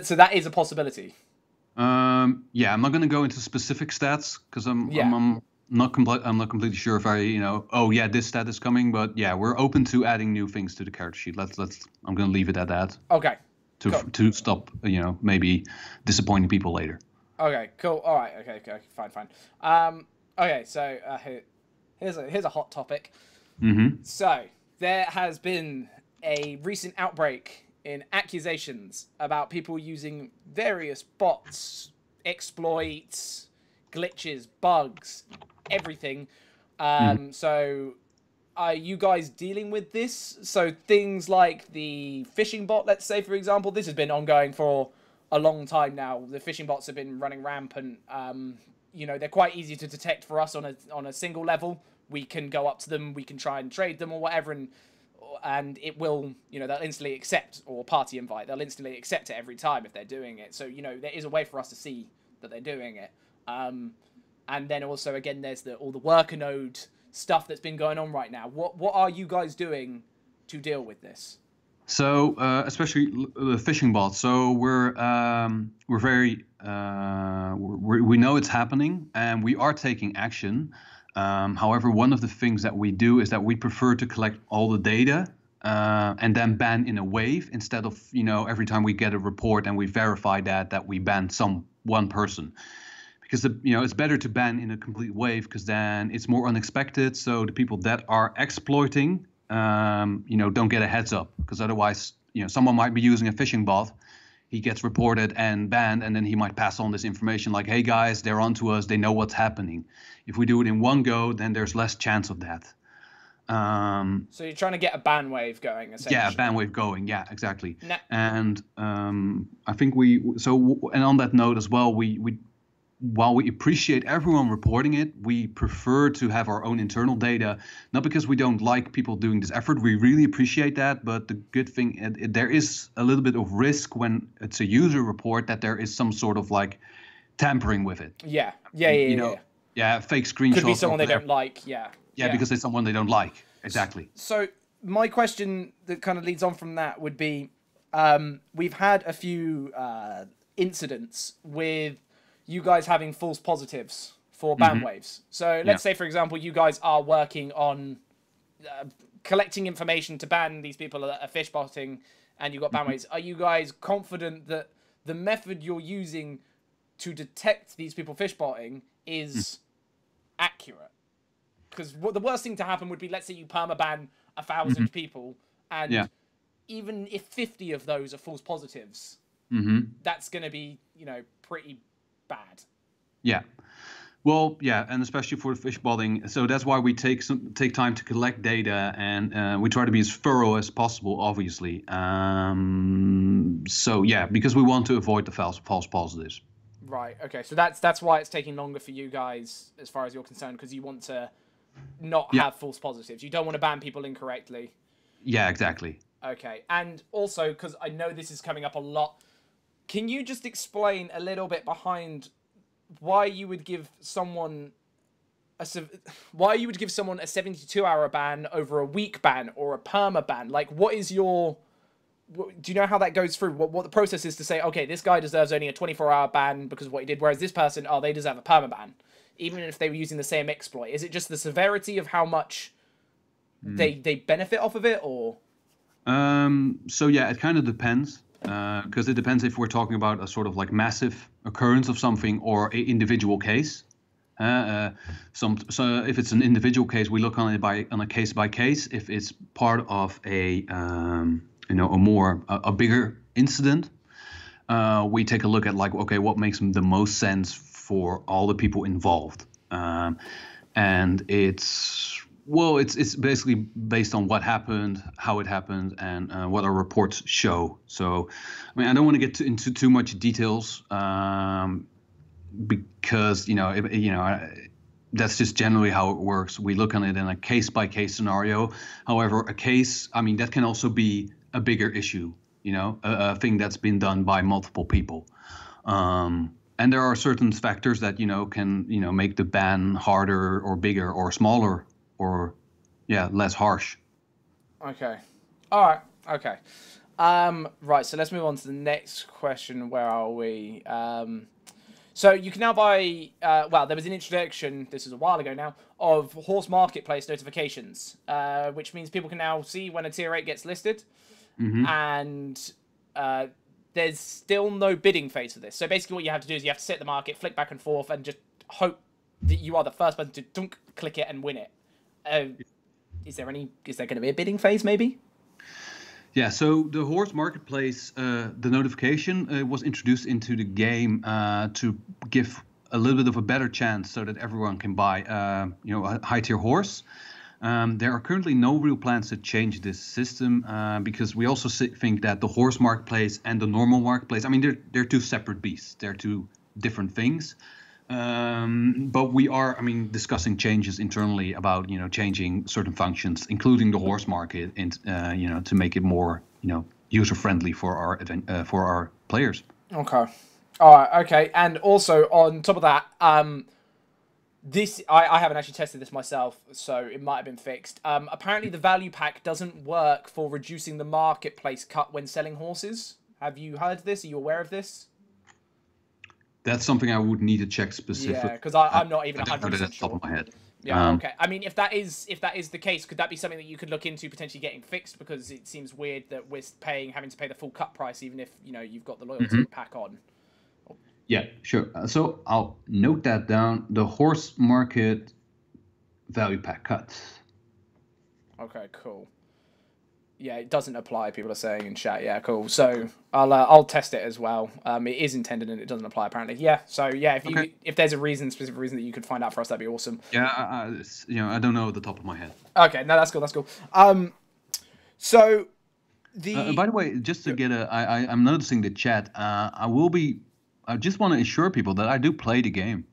so that is a possibility. I'm not going to go into specific stats because I'm not completely sure if I, this stat is coming, but yeah, we're open to adding new things to the character sheet. I'm going to leave it at that. Okay. To stop, maybe disappointing people later. Okay, cool. All right. Okay, fine. Okay, so here's a hot topic. So there has been a recent outbreak in accusations about people using various bots, exploits, glitches, bugs, everything. So are you guys dealing with this? So things like the phishing bot, let's say, for example, this has been ongoing for a long time now. The phishing bots have been running rampant. They're quite easy to detect for us on a single level. We can go up to them, we can try and trade them or whatever, and it will, they'll instantly accept, or party invite, they'll instantly accept it every time if they're doing it. So, there is a way for us to see that they're doing it. And then also, again, there's all the worker node stuff that's been going on right now. What are you guys doing to deal with this? So, especially the phishing bots. So we're very, we know it's happening and we are taking action. However, one of the things that we do is that we prefer to collect all the data and then ban in a wave instead of, every time we get a report and we verify that we ban one person. Because it's better to ban in a complete wave because then it's more unexpected. So the people that are exploiting, don't get a heads up, because otherwise, someone might be using a phishing bot. He gets reported and banned, and then he might pass on this information like, hey guys, they're onto us, they know what's happening. If we do it in one go, then there's less chance of that. So you're trying to get a ban wave going, essentially. Yeah, ban wave going. Yeah, exactly. Now, And I think and on that note as well, we while we appreciate everyone reporting it, we prefer to have our own internal data, not because we don't like people doing this effort. We really appreciate that, but the good thing, there is a little bit of risk when it's a user report that there is some sort of like tampering with it. Yeah, fake screenshots. Could be someone they don't like. Yeah, because it's someone they don't like. Exactly. So my question that kind of leads on from that would be, we've had a few incidents with you guys having false positives for ban waves. So let's say, for example, you guys are working on collecting information to ban these people that are fish botting, and you've got ban waves. Are you guys confident that the method you're using to detect these people fish botting is accurate? Because the worst thing to happen would be, let's say you permaban 1,000 people, and even if 50 of those are false positives, that's going to be, pretty bad. Yeah. Well, yeah, and especially for the fish botting. So that's why we take time to collect data, and we try to be as thorough as possible, obviously. So yeah, because we want to avoid the false positives. Right. Okay. So that's why it's taking longer for you guys, as far as you're concerned, because you want to not have false positives. You don't want to ban people incorrectly. Yeah, exactly. Okay. And also, because I know this is coming up a lot, can you just explain a little bit behind why you would give someone a 72-hour ban over a week ban or a perma ban? Like, what is your... Do you know how that goes through? What the process is to say, okay, this guy deserves only a 24-hour ban because of what he did, whereas this person, they deserve a perma ban, even if they were using the same exploit. Is it just the severity of how much they benefit off of it, or? So yeah, it kind of depends, because it depends if we're talking about a sort of like massive occurrence of something or an individual case. So if it's an individual case, we look on it on a case by case. If it's part of a bigger incident, we take a look at like, okay, what makes the most sense for all the people involved, and it's basically based on what happened, how it happened, and what our reports show. So, I mean, I don't want to get into too much details, because that's just generally how it works. We look on it in a case by case scenario. However, a case, I mean, that can also be a bigger issue, a thing that's been done by multiple people. And there are certain factors that, can, make the ban harder or bigger or smaller or, less harsh. Okay. All right. Okay. Right. So let's move on to the next question. Where are we? So you can now buy, there was an introduction, this is a while ago now, of horse marketplace notifications, which means people can now see when a tier 8 gets listed. And there's still no bidding phase for this. So basically what you have to do is you have to sit the market, flick back and forth, and just hope that you are the first person to click it and win it. Is there going to be a bidding phase, maybe? Yeah, so the horse marketplace, the notification was introduced into the game to give a little bit of a better chance so that everyone can buy, a high-tier horse. There are currently no real plans to change this system, because we also think that the horse marketplace and the normal marketplace, I mean, they're two separate beasts. They're two different things. But we are, discussing changes internally about, changing certain functions, including the horse market, and to make it more, user friendly for our players. Okay. All right. Okay. And also on top of that, this I haven't actually tested this myself, so it might have been fixed. Apparently, the value pack doesn't work for reducing the marketplace cut when selling horses. Have you heard this? Are you aware of this? That's something I would need to check specifically. Yeah, because I'm not even 100% sure. Off the top of my head. Yeah, okay. I mean, if that is the case, could that be something that you could look into potentially getting fixed? Because it seems weird that we're having to pay the full cut price, even if you've got the loyalty pack on. Yeah, sure. So I'll note that down. The horse market value pack cut. Okay, cool. Yeah, it doesn't apply. People are saying in chat. Yeah, cool. So I'll test it as well. It is intended and it doesn't apply apparently. Yeah. So yeah, if there's a specific reason that you could find out for us, that'd be awesome. Yeah, I don't know at the top of my head. Okay, no, that's cool. That's cool. So by the way, just to get I'm noticing the chat. I just want to assure people that I do play the game,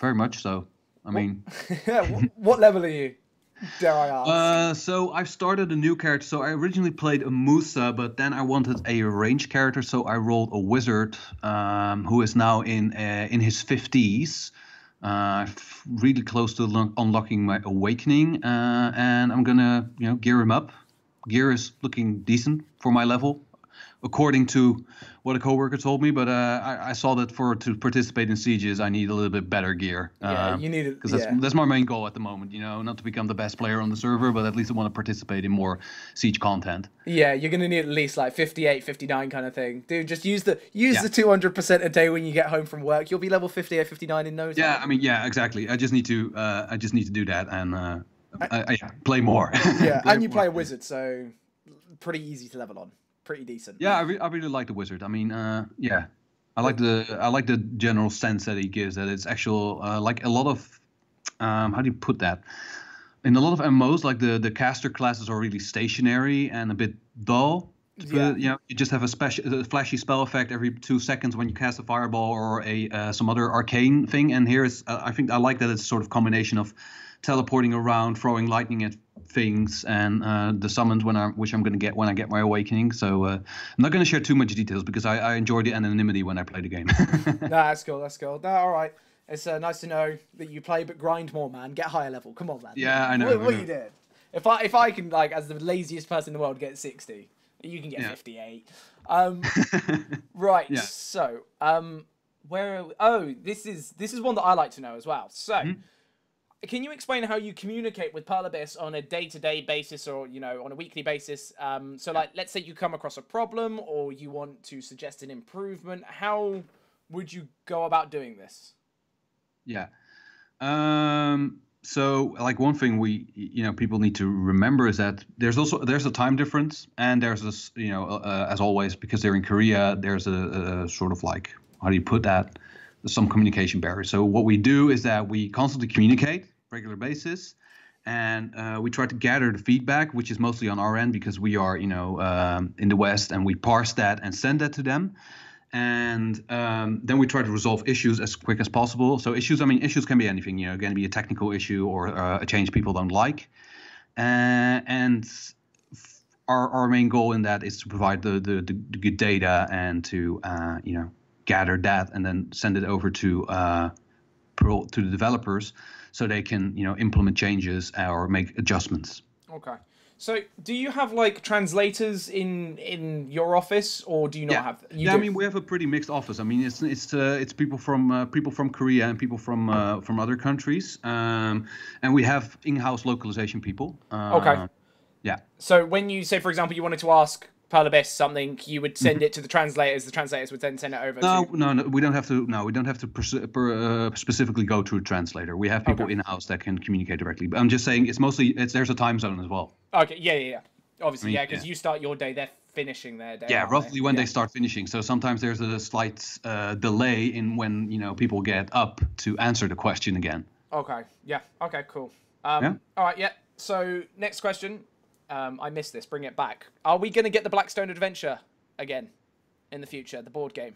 very much so. I mean, what level are you? Dare I ask? So I've started a new character. So I originally played a Musa, but then I wanted a range character, so I rolled a wizard who is now in his 50s, really close to unlocking my awakening, and I'm gonna gear him up. Gear is looking decent for my level, according to what a coworker told me. But I saw that to participate in sieges, I need a little bit better gear. Yeah, you need it because that's my main goal at the moment. Not to become the best player on the server, but at least I want to participate in more siege content. Yeah, you're gonna need at least like 58, 59 kind of thing, dude. Just use the 200% a day when you get home from work. You'll be level 58, 59 in no time. Yeah, I mean, yeah, exactly. I just need to do that and play more. Yeah, and you play a wizard, so pretty easy to level on. Pretty decent. Yeah, I really like the wizard. I mean, yeah, I like the general sense that he gives. That it's actual like a lot of how do you put that? In a lot of MMOs, like the caster classes are really stationary and a bit dull. You just have a flashy spell effect every 2 seconds when you cast a fireball or some other arcane thing. And here is I think I like that it's sort of combination of teleporting around, throwing lightning at things, and the summons which I'm going to get when I get my awakening. So I'm not going to share too much details because I enjoy the anonymity when I play the game. No, that's cool. That's cool. No, all right. It's nice to know that you play, but grind more, man. Get higher level. Come on, man. Yeah, I know. What you did? If I can, like, as the laziest person in the world, get 60, you can get 58. Right. Yeah. So, where are we? Oh, this is one that I like to know as well. So. Can you explain how you communicate with Perlibis on a day-to-day basis or, on a weekly basis? So, like, let's say you come across a problem or you want to suggest an improvement. How would you go about doing this? Yeah. So, like, one thing people need to remember is that there's a time difference, and there's this, as always, because they're in Korea, there's a sort of like, how do you put that? Some communication barrier. So what we do is that we constantly communicate regular basis, and we try to gather the feedback, which is mostly on our end because we are in the West, and we parse that and send that to them, and then we try to resolve issues as quick as possible. So issues can be anything. It can be a technical issue or a change people don't like, and our main goal in that is to provide the good data and to gather that and then send it over to the developers so they can implement changes or make adjustments. Okay. So do you have like translators in your office, or do you not have? I mean, we have a pretty mixed office. I mean, it's people from Korea and people from other countries, and we have in-house localization people. Okay. Yeah. So when you say, for example, you wanted to ask Perlibis something, you would send it to the translators. The translators would then send it over. No, we don't have to. No, we don't have to specifically go to a translator. We have people in-house that can communicate directly. But I'm just saying, there's a time zone as well. Okay. Yeah. Obviously, because you start your day, they're finishing their day. Yeah, roughly when they start finishing. So sometimes there's a slight delay in when people get up to answer the question again. Okay. Yeah. Okay. Cool. All right. Yeah. So next question. I missed this. Bring it back. Are we going to get the Blackstone Adventure again in the future, the board game?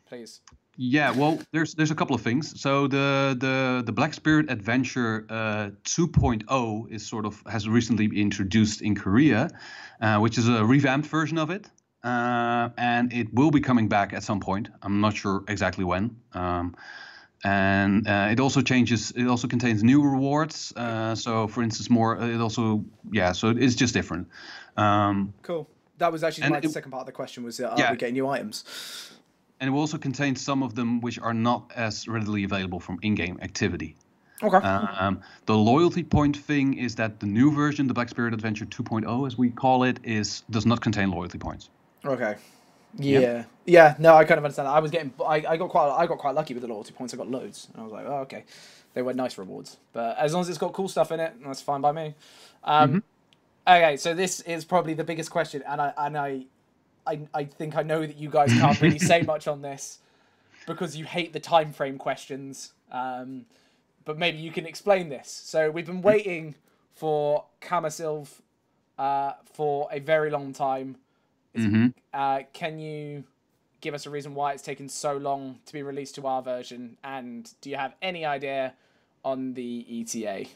Please. Yeah, well, there's a couple of things. So the Black Spirit Adventure 2.0 has recently been introduced in Korea, which is a revamped version of it, and it will be coming back at some point. I'm not sure exactly when. And it also contains new rewards. So, for instance, so it's just different. Cool. That was actually my second part of the question was, are we getting new items? And it will also contain some of them which are not as readily available from in-game activity. Okay. The loyalty point thing is that the new version, the Black Spirit Adventure 2.0, as we call it, does not contain loyalty points. Okay. Yeah. No, I kind of understand that. I got quite lucky with the loyalty points. I got loads, and I was like, oh, okay, they were nice rewards. But as long as it's got cool stuff in it, that's fine by me. Okay, so this is probably the biggest question, and I think I know that you guys can't really say much on this because you hate the time frame questions. But maybe you can explain this. So we've been waiting for Kamasylv for a very long time. Can you give us a reason why it's taken so long to be released to our version? And do you have any idea on the ETA?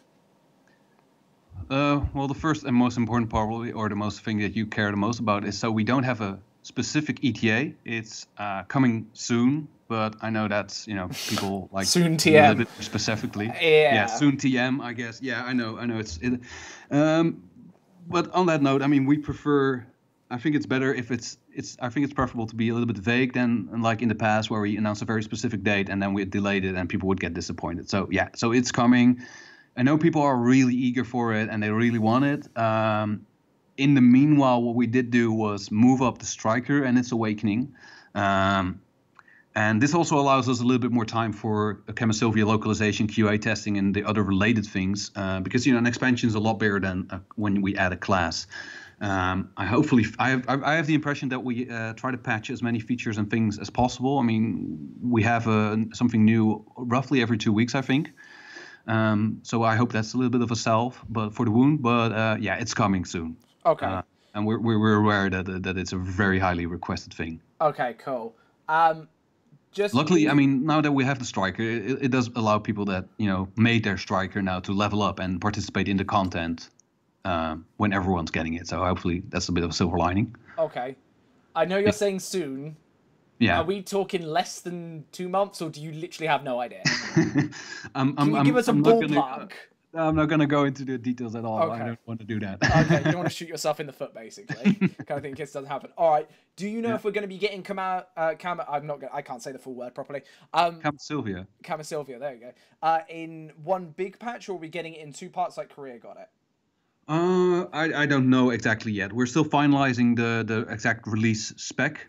Well, the first and most important probably, or the most thing that you care the most about, is so we don't have a specific ETA. It's coming soon, but I know that's, people like soon a TM little bit specifically. Yeah, soon TM, I guess. Yeah, I know. But on that note, I mean, we prefer. I think it's better if I think it's preferable to be a little bit vague than like in the past where we announce a very specific date and then we delayed it and people would get disappointed. So yeah, so it's coming. I know people are really eager for it and they really want it. In the meanwhile, what we did do was move up the striker and its awakening. And this also allows us a little bit more time for Kamasylvia localization, QA testing, and the other related things. Because, an expansion is a lot bigger than when we add a class. I have the impression that we try to patch as many features and things as possible. I mean, we have something new roughly every 2 weeks, I think. So I hope that's a little bit of a salve, but for the wound. But yeah, it's coming soon. Okay. And we're aware that it's a very highly requested thing. Okay, cool. Luckily, I mean, now that we have the striker, it does allow people that made their striker now to level up and participate in the content when everyone's getting it. So hopefully that's a bit of a silver lining. Okay. I know you're saying soon. Yeah. Are we talking less than 2 months, or do you literally have no idea? Can you give us a ballpark? I'm not going to go into the details at all. Okay. I don't want to do that. Okay, you don't want to shoot yourself in the foot, basically. Kind of thing. This doesn't happen. All right. Do you know if we're going to be getting I can't say the full word properly. Kamasylvia. Kamasylvia. There you go. In one big patch, or are we getting it in 2 parts like Korea got it? I don't know exactly yet. We're still finalizing the exact release spec.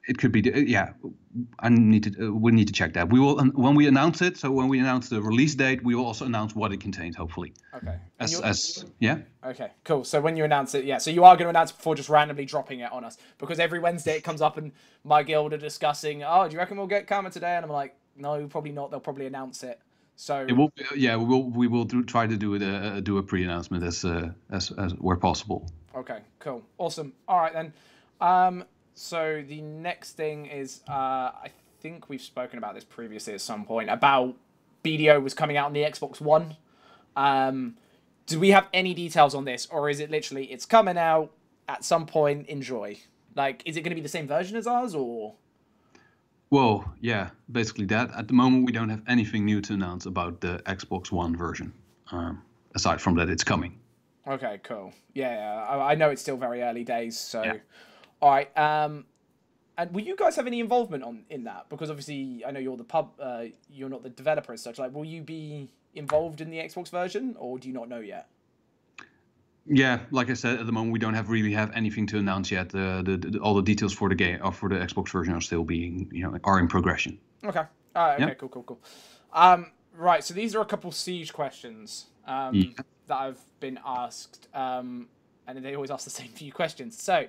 It could be, we need to check that. We will, when we announce it, so when we announce the release date, we will also announce what it contains, hopefully. Okay. Yeah. Okay, cool. So when you announce it, so you are going to announce it before just randomly dropping it on us, because every Wednesday it comes up and my guild are discussing, do you reckon we'll get Kama today? And I'm like, no, probably not. They'll probably announce it. So it will. Yeah, we will try to do a pre-announcement as where possible. Okay, cool, awesome. All right then. So the next thing is, I think we've spoken about this previously at some point, about BDO was coming out on the Xbox One. Do we have any details on this, or is it literally it's coming out at some point, enjoy? Like, is it going to be the same version as ours, or? Well, yeah, basically that. At the moment, we don't have anything new to announce about the Xbox One version, aside from that it's coming. Okay, cool. Yeah, I know it's still very early days, so... Yeah. All right. And will you guys have any involvement in that? Because obviously, I know you're you're not the developer as such. Like, will you be involved in the Xbox version, or do you not know yet? Yeah, like I said, at the moment we don't really have anything to announce yet. All the details for the game or for the Xbox version are still are in progression. Okay. All right. Okay. Yep. Cool. Right. So these are a couple Siege questions that I've been asked, and they always ask the same few questions. So.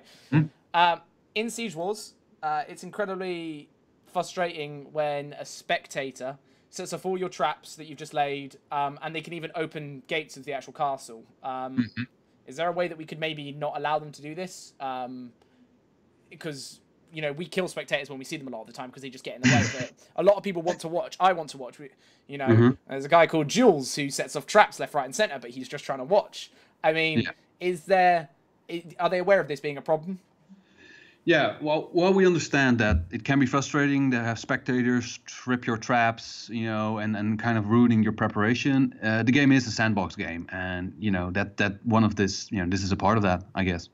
In Siege Wars, it's incredibly frustrating when a spectator sets off all your traps that you've just laid, and they can even open gates of the actual castle. Is there a way that we could maybe not allow them to do this? Because, we kill spectators when we see them a lot of the time because they just get in the way. But a lot of people want to watch. I want to watch. There's a guy called Jules who sets off traps left, right, and centre, but he's just trying to watch. I mean, are they aware of this being a problem? Yeah, well, we understand that it can be frustrating to have spectators trip your traps, and kind of ruining your preparation. The game is a sandbox game, and that one of this, this is a part of that, I guess.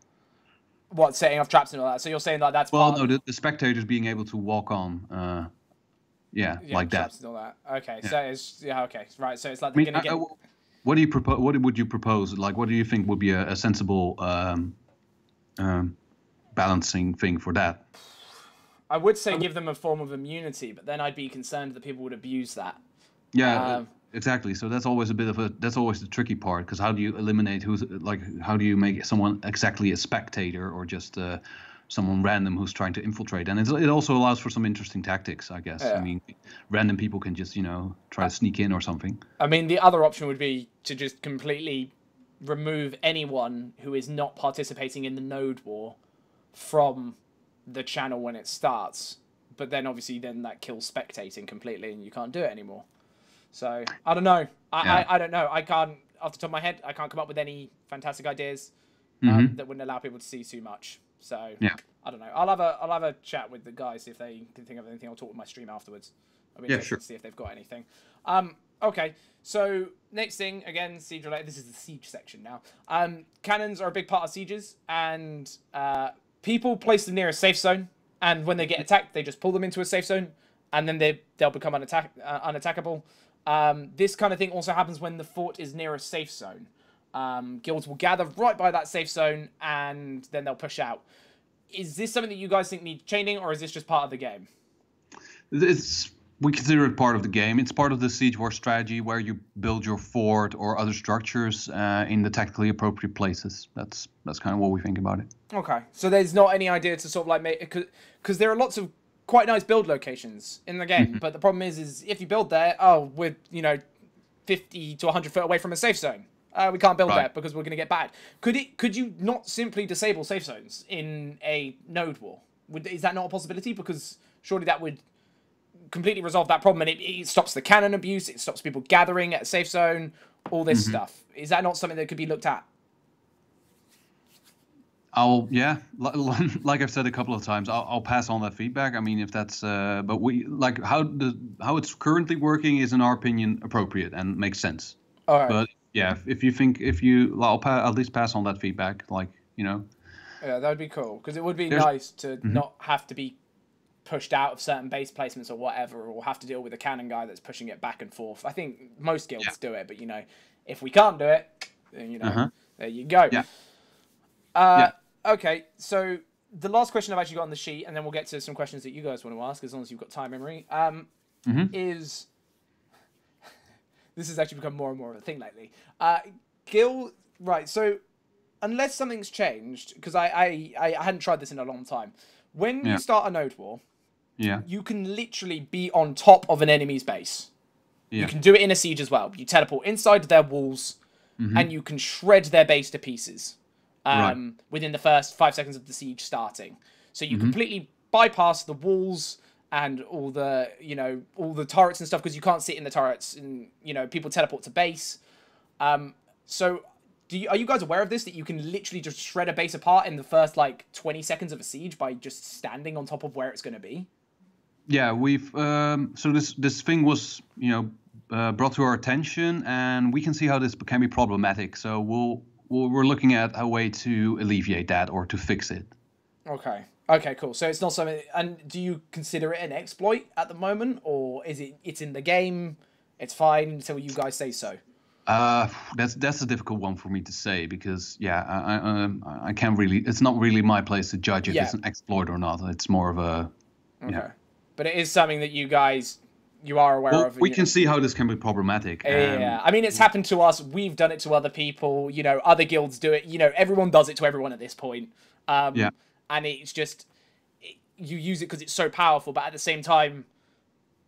What, setting off traps and all that? So you're saying that's the spectators being able to walk on, like that. And all that. Okay, yeah. So it's okay, right. So it's like they're gonna get. What do you propose? What would you propose? Like, what do you think would be a sensible balancing thing for that? I would say give them a form of immunity, but then I'd be concerned that people would abuse that. Yeah, exactly. So that's always that's always the tricky part, because how do you eliminate how do you make someone exactly a spectator or just someone random who's trying to infiltrate? And it also allows for some interesting tactics, I guess. Yeah. I mean, random people can just try to sneak in or something. I mean, the other option would be to just completely remove anyone who is not participating in the node war from the channel when it starts. But then obviously then that kills spectating completely and you can't do it anymore. So I don't know. I don't know. I can't, off the top of my head, I can't come up with any fantastic ideas that wouldn't allow people to see too much. So yeah. I don't know. I'll have a chat with the guys, see if they can think of anything. I'll talk with my stream afterwards. I'll be interested to see if they've got anything. Okay, so next thing, again, siege related. This is the siege section now. Cannons are a big part of sieges, and people place them near a safe zone, and when they get attacked, they just pull them into a safe zone, and then they'll become unattackable. This kind of thing also happens when the fort is near a safe zone. Guilds will gather right by that safe zone, and then they'll push out. Is this something that you guys think needs changing, or is this just part of the game? We consider it part of the game. It's part of the siege war strategy where you build your fort or other structures in the tactically appropriate places. That's kind of what we think about it. Okay. So there's not any idea to sort of like make, because there are lots of quite nice build locations in the game, but the problem is if you build there, we're 50 to 100 foot away from a safe zone. We can't build there because we're going to get bad. Could you not simply disable safe zones in a node war? Is that not a possibility? Because surely that would completely resolve that problem, and it stops the cannon abuse, it stops people gathering at a safe zone, all this stuff. Is that not something that could be looked at? Like I've said a couple of times, I'll pass on that feedback. I mean, if that's but we like how it's currently working is, in our opinion, appropriate and makes sense. All right. But yeah, I'll at least pass on that feedback. Yeah, that would be cool, because it would be nice to not have to be pushed out of certain base placements or whatever, or have to deal with a cannon guy that's pushing it back and forth. I think most guilds do it, but if we can't do it, then there you go. Okay, so the last question I've actually got on the sheet, and then we'll get to some questions that you guys want to ask, as long as you've got time, Imre, is this has actually become more and more of a thing lately. Right, so unless something's changed, because I hadn't tried this in a long time, when you start a node war, you can literally be on top of an enemy's base. You can do it in a siege as well. You teleport inside their walls, and you can shred their base to pieces within the first 5 seconds of the siege starting. So you completely bypass the walls and all the turrets and stuff, because you can't sit in the turrets, and people teleport to base. So are you guys aware of this, that you can literally just shred a base apart in the first 20 seconds of a siege by just standing on top of where it's going to be? Yeah, we've so this thing was brought to our attention, and we can see how this can be problematic. So we're looking at a way to alleviate that or to fix it. Okay, cool. So it's not something. And do you consider it an exploit at the moment, or it's in the game, it's fine until you guys say so? That's a difficult one for me to say, because I can't really. It's not really my place to judge if it's an exploit or not. It's more of a But it is something that you are aware of. We can see how this can be problematic. Yeah, I mean, it's happened to us. We've done it to other people. Other guilds do it. Everyone does it to everyone at this point. And it's just you use it because it's so powerful, but at the same time,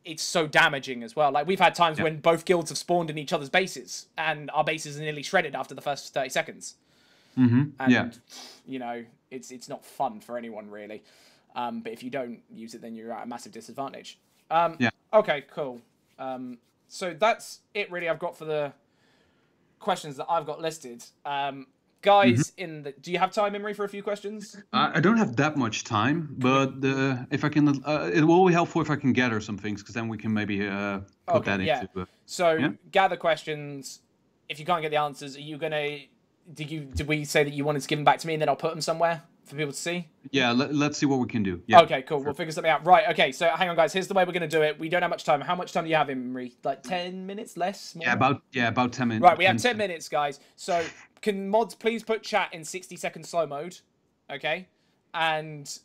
it's so damaging as well. We've had times when both guilds have spawned in each other's bases, and our bases are nearly shredded after the first 30 seconds. And it's not fun for anyone really. But if you don't use it, then you're at a massive disadvantage. Okay, cool. So that's it really I've got for the questions that I've got listed. Guys, do you have time, Imre, for a few questions? I don't have that much time, but if I can, it will be helpful if I can gather some things, because then we can maybe put that into. Gather questions. If you can't get the answers, are you gonna? Did we say that you wanted to give them back to me, and then I'll put them somewhere for people to see? Yeah, let's see what we can do. Yeah. Okay, cool. Sure. We'll figure something out. Right, okay, so hang on, guys. Here's the way we're going to do it. We don't have much time. How much time do you have, Imre? 10 minutes? Less? More? Yeah, about 10 minutes. Right, we have 10 minutes, guys. So can mods please put chat in 60-second slow mode? Okay? And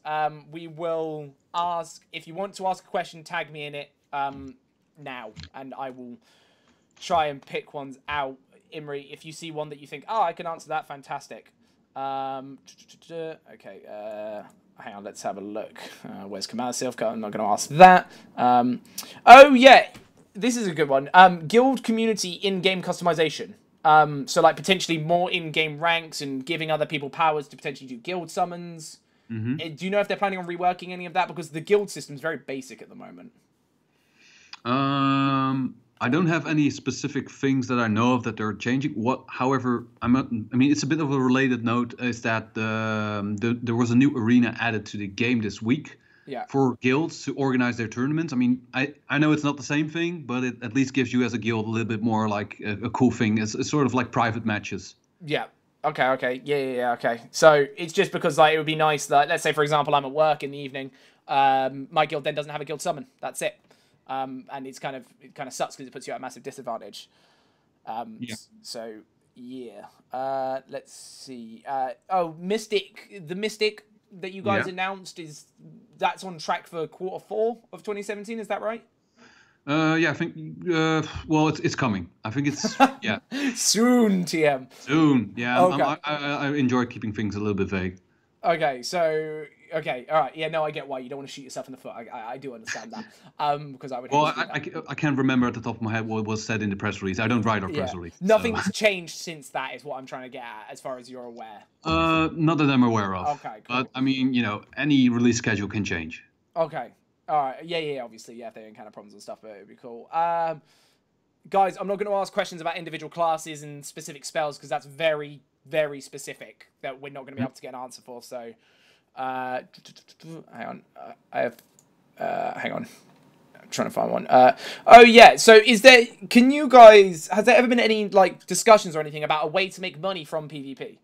we will ask, if you want to ask a question, tag me in it now. And I will try and pick ones out. Imre, if you see one that you think, oh, I can answer that, fantastic. Okay, hang on, let's have a look. Where's Kamasylvia? I'm not going to ask that. Oh, yeah, this is a good one. Guild community in-game customization. So, like, potentially more in-game ranks and giving other people powers to potentially do guild summons. Do you know if they're planning on reworking any of that? Because the guild system is very basic at the moment. I don't have any specific things that I know of that they're changing. However, I mean, it's a bit of a related note. Is that there was a new arena added to the game this week for guilds to organize their tournaments. I mean, I know it's not the same thing, but it at least gives you as a guild a little bit more like a cool thing. It's sort of like private matches. Yeah. Okay. Yeah. Okay. So it's just because like it would be nice that, let's say for example I'm at work in the evening, my guild then doesn't have a guild summon. That's it. And it kind of sucks because it puts you at a massive disadvantage. So yeah. Let's see. The Mystic that you guys announced that's on track for Q4 of 2017. Is that right? Yeah, I think. Well, it's coming. I think it's soon. TM. Soon. Yeah. Okay. I enjoy keeping things a little bit vague. Okay. So. Okay. All right. Yeah. No, I get why you don't want to shoot yourself in the foot. I do understand that. Because I would. Well, I can't remember at the top of my head what was said in the press release. I don't write our press release. Nothing's changed since that. Is what I'm trying to get at, as far as you're aware. Not that I'm aware of. Okay. Cool. But I mean, any release schedule can change. Okay. All right. Yeah. Obviously, if they encounter problems and stuff, but it'd be cool. Guys, I'm not going to ask questions about individual classes and specific spells because that's very, very specific that we're not going to be able to get an answer for. So, hang on. Hang on. I'm trying to find one. Oh yeah. So, has there ever been any like discussions or anything about a way to make money from PvP?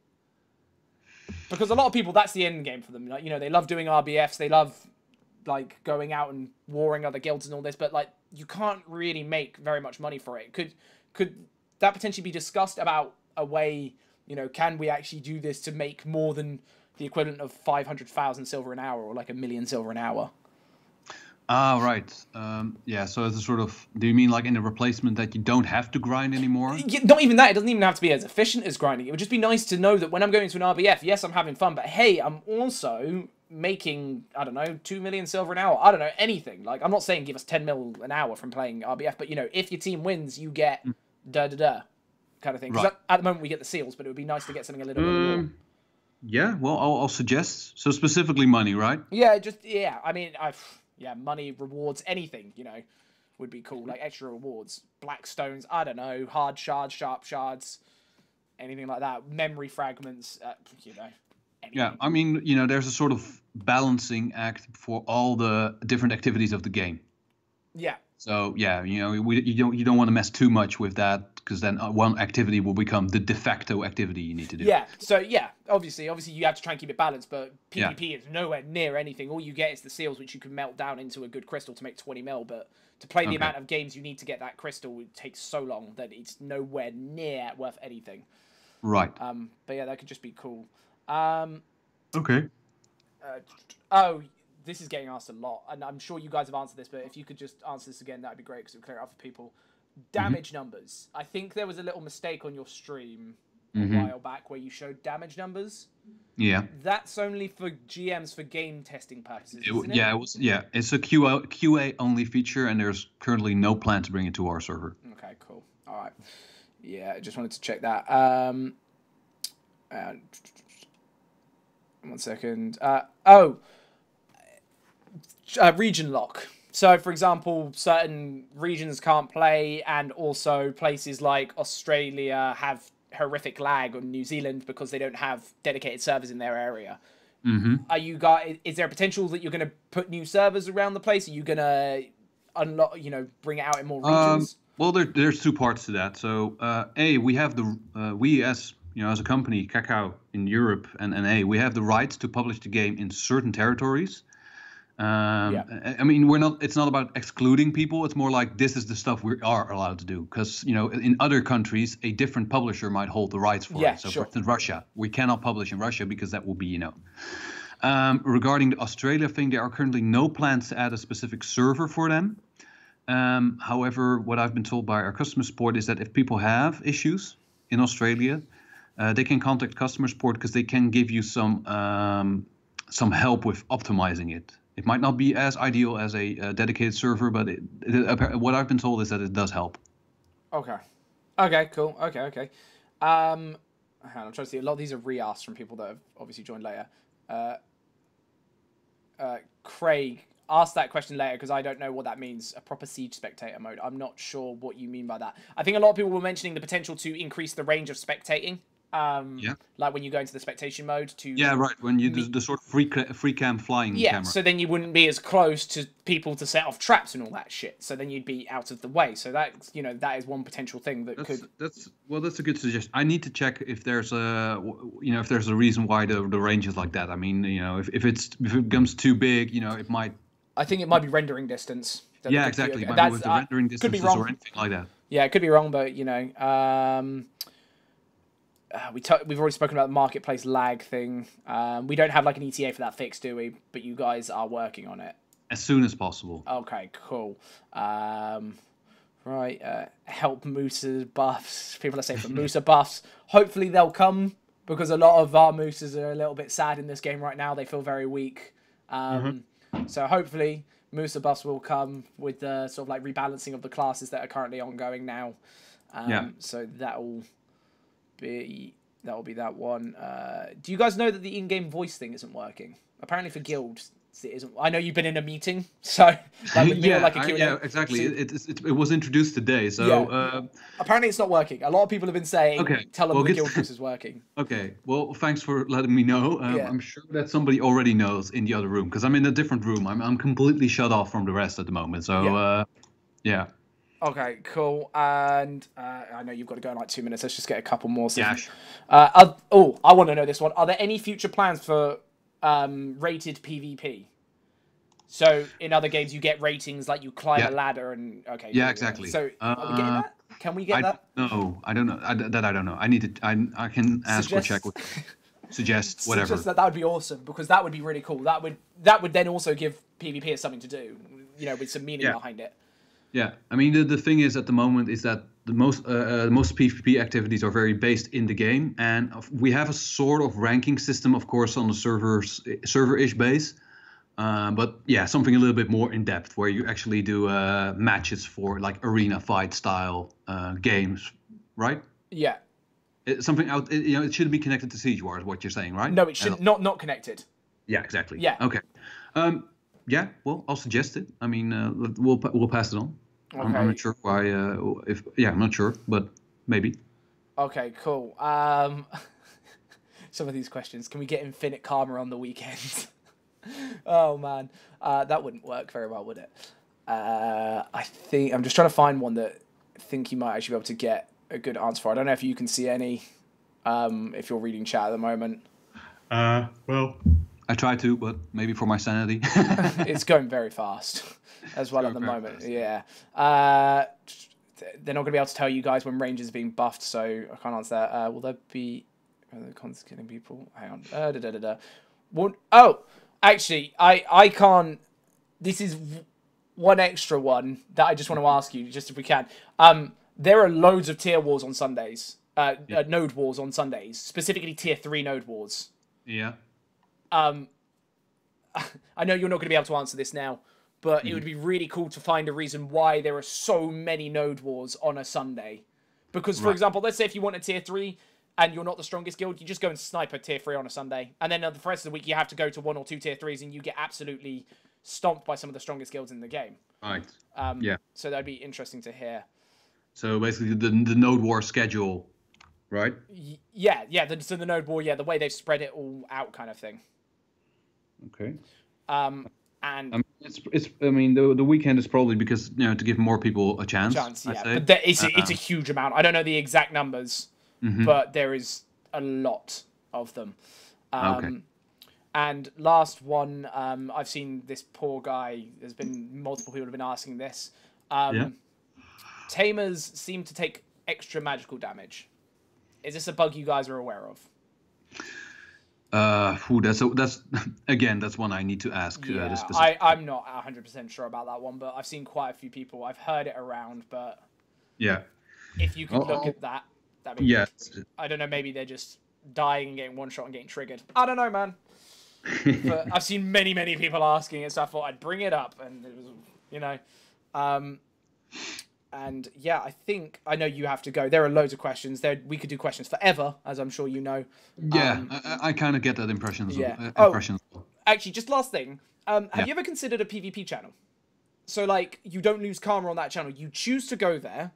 Because a lot of people, that's the end game for them. Like, they love doing RBFs. They love like going out and warring other guilds and all this, but like you can't really make very much money for it. Could that potentially be discussed about a way, can we actually do this to make more than the equivalent of 500,000 silver an hour or like 1 million silver an hour? Ah, right. Yeah, so it's a sort of, do you mean like in a replacement that you don't have to grind anymore? Not even that. It doesn't even have to be as efficient as grinding. It would just be nice to know that when I'm going to an RBF, yes, I'm having fun, but hey, I'm also making, I don't know, 2 million silver an hour. I don't know, anything. Like, I'm not saying give us 10 mil an hour from playing RBF, but, if your team wins, you get da-da-da kind of thing. Because at the moment we get the seals, but it would be nice to get something a little bit more. Yeah, well, I'll suggest. So specifically money, right? Yeah, I mean, money, rewards, anything, would be cool. Like extra rewards, black stones, I don't know, hard shards, sharp shards, anything like that. Memory fragments, anything. Yeah, I mean, there's a sort of balancing act for all the different activities of the game. Yeah. So yeah, you don't want to mess too much with that because then one activity will become the de facto activity you need to do. Yeah. So yeah, obviously you have to try and keep it balanced, but PvP is nowhere near anything. All you get is the seals, which you can melt down into a good crystal to make 20 mil. But to play the amount of games you need to get that crystal, it takes so long that it's nowhere near worth anything. Right. But yeah, that could just be cool. Okay. This is getting asked a lot, and I'm sure you guys have answered this, but if you could just answer this again, that'd be great because it would clear it up for people. Damage numbers. I think there was a little mistake on your stream a while back where you showed damage numbers. Yeah. That's only for GMs for game testing purposes, isn't it? Yeah, it's a QA only feature, and there's currently no plan to bring it to our server. Okay, cool. All right. Yeah, I just wanted to check that. One second. Region lock. So, for example, certain regions can't play, and also places like Australia have horrific lag, or New Zealand, because they don't have dedicated servers in their area. Are you guys? Is there a potential that you're going to put new servers around the place? Are you going to unlock? Bring it out in more regions? Well, there's two parts to that. So, we have we as as a company, Kakao in Europe and we have the rights to publish the game in certain territories. I mean, it's not about excluding people. It's more like this is the stuff we are allowed to do. Because, in other countries, a different publisher might hold the rights for it. So, for instance, Russia. We cannot publish in Russia because that will be, Regarding the Australia thing, there are currently no plans to add a specific server for them. However, what I've been told by our customer support is that if people have issues in Australia, they can contact customer support because they can give you some help with optimizing it. It might not be as ideal as a dedicated server, but what I've been told is that it does help. Okay. Okay, cool. Okay. Hang on, I'm trying to see. A lot of these are re-asks from people that have obviously joined later. Craig, ask that question later because I don't know what that means. A proper siege spectator mode. I'm not sure what you mean by that. I think a lot of people were mentioning the potential to increase the range of spectating. Like when you go into the spectation mode to right, when you do the sort of free cam flying camera. So then you wouldn't be as close to people to set off traps and all that shit, so then you'd be out of the way. So that that is one potential thing that's a good suggestion. I need to check if there's a reason why the range is like that. I mean, if it becomes too big, it might. I think it might be rendering distance. Yeah, exactly. It might be with the rendering distances or anything like that. Yeah, it could be wrong, but we've already spoken about the marketplace lag thing. We don't have like an ETA for that fix, do we? But you guys are working on it. As soon as possible. Okay, cool. Right, help Moose's buffs. People are saying for Moose buffs. Hopefully they'll come because a lot of our Mooses are a little bit sad in this game right now. They feel very weak. So hopefully Moose buffs will come with the sort of like rebalancing of the classes that are currently ongoing now. So that'll be that one. Do you guys know that the in-game voice thing isn't working? Apparently for guilds it isn't. I know you've been in a meeting, so like with me or like a Q&A. Yeah, exactly. So, it was introduced today, so apparently it's not working. A lot of people have been saying, tell them the guild voice is working. Okay, well, thanks for letting me know. I'm sure that somebody already knows in the other room because I'm in a different room. I'm completely shut off from the rest at the moment. So yeah. Okay, cool. And I know you've got to go in like 2 minutes. Let's just get a couple more. Yeah, sure. I want to know this one. Are there any future plans for rated PvP? So in other games, you get ratings like you climb a ladder and Yeah, exactly. So are we getting that? Can we get that? No, I don't know. I don't know. I need to. I can ask or check. Suggest whatever. That would be awesome because that would be really cool. That would then also give PvP something to do. With some meaning behind it. Yeah, I mean the thing is at the moment is that the most PvP activities are very based in the game, and we have a sort of ranking system, of course, on the server-ish base, but yeah, something a little bit more in depth where you actually do matches for like arena fight style games, right? Yeah. Something out, it shouldn't be connected to Siege War, is what you're saying, right? No, it should not connected. Yeah, exactly. Yeah. Okay. Yeah, well, I'll suggest it. I mean, we'll pass it on. Okay. I'm not sure why. I'm not sure, but maybe. Okay, cool. Some of these questions. Can we get Infinite Karma on the weekends? Oh man, that wouldn't work very well, would it? I think I'm just trying to find one that I think you might actually be able to get a good answer for. I don't know if you can see any. If you're reading chat at the moment. Well. I try to, but maybe for my sanity. It's going very fast as well at the moment. Fast. Yeah. They're not going to be able to tell you guys when Rangers are being buffed, so I can't answer that. Will there be constantly killing people? Hang on. Actually, I can't. This is one extra one that I just want to ask you, just if we can. There are loads of tier wars on Sundays. Node wars on Sundays, specifically tier 3 node wars. Yeah. I know you're not going to be able to answer this now, but it would be really cool to find a reason why there are so many node wars on a Sunday. Because, for example, let's say if you want a tier 3 and you're not the strongest guild, you just go and snipe a tier 3 on a Sunday. And then the rest of the week, you have to go to 1 or 2 tier 3s and you get absolutely stomped by some of the strongest guilds in the game. Right. So that'd be interesting to hear. So basically the node war schedule, right? Yeah. So the node war, the way they've spread it all out kind of thing. Okay. And I mean the weekend is probably because to give more people a chance. But it's a huge amount. I don't know the exact numbers, but there is a lot of them. Okay. And last one, I've seen this poor guy. There's been multiple people have been asking this. Tamers seem to take extra magical damage. Is this a bug you guys are aware of? That's again, that's one I need to ask. The Yeah, specific. I'm not 100% sure about that one, but I've seen quite a few people. I've heard it around, but Yeah. if you could look at that, that'd be. Yeah. I don't know. Maybe they're just dying and getting one shot and getting triggered. I don't know, man. But I've seen many people asking it, so I thought I'd bring it up, and it was, you know, and yeah, I know you have to go. There are loads of questions. We could do questions forever, as I'm sure you know. Yeah, I kind of get that impression. Yeah. Impression. Actually, just last thing. Have Yeah. you ever considered a PvP channel? So, like, you don't lose karma on that channel. You choose to go there.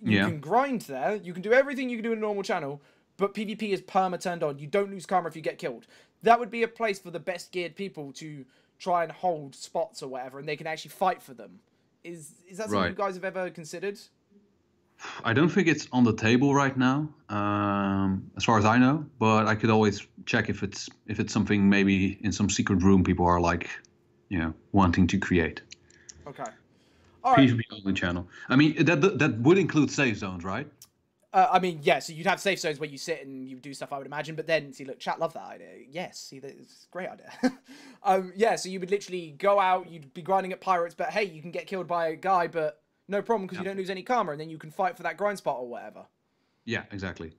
You can grind there. You can do everything you can do in a normal channel. But PvP is perma turned on. You don't lose karma if you get killed. That would be a place for the best geared people to try and hold spots or whatever. And they can actually fight for them. Is that something you guys have ever considered? I don't think it's on the table right now, as far as I know. But I could always check if it's something maybe in some secret room people are like, wanting to create. Okay. All right. PvP only channel. I mean, that would include safe zones, right? I mean, yeah, so you'd have safe zones where you sit and you do stuff, I would imagine. But then, see, look, chat love that idea. Yes, see, that's a great idea. Yeah, so you would literally go out, you'd be grinding at pirates, but hey, you can get killed by a guy, but no problem because you don't lose any karma, and then you can fight for that grind spot or whatever. Yeah, exactly.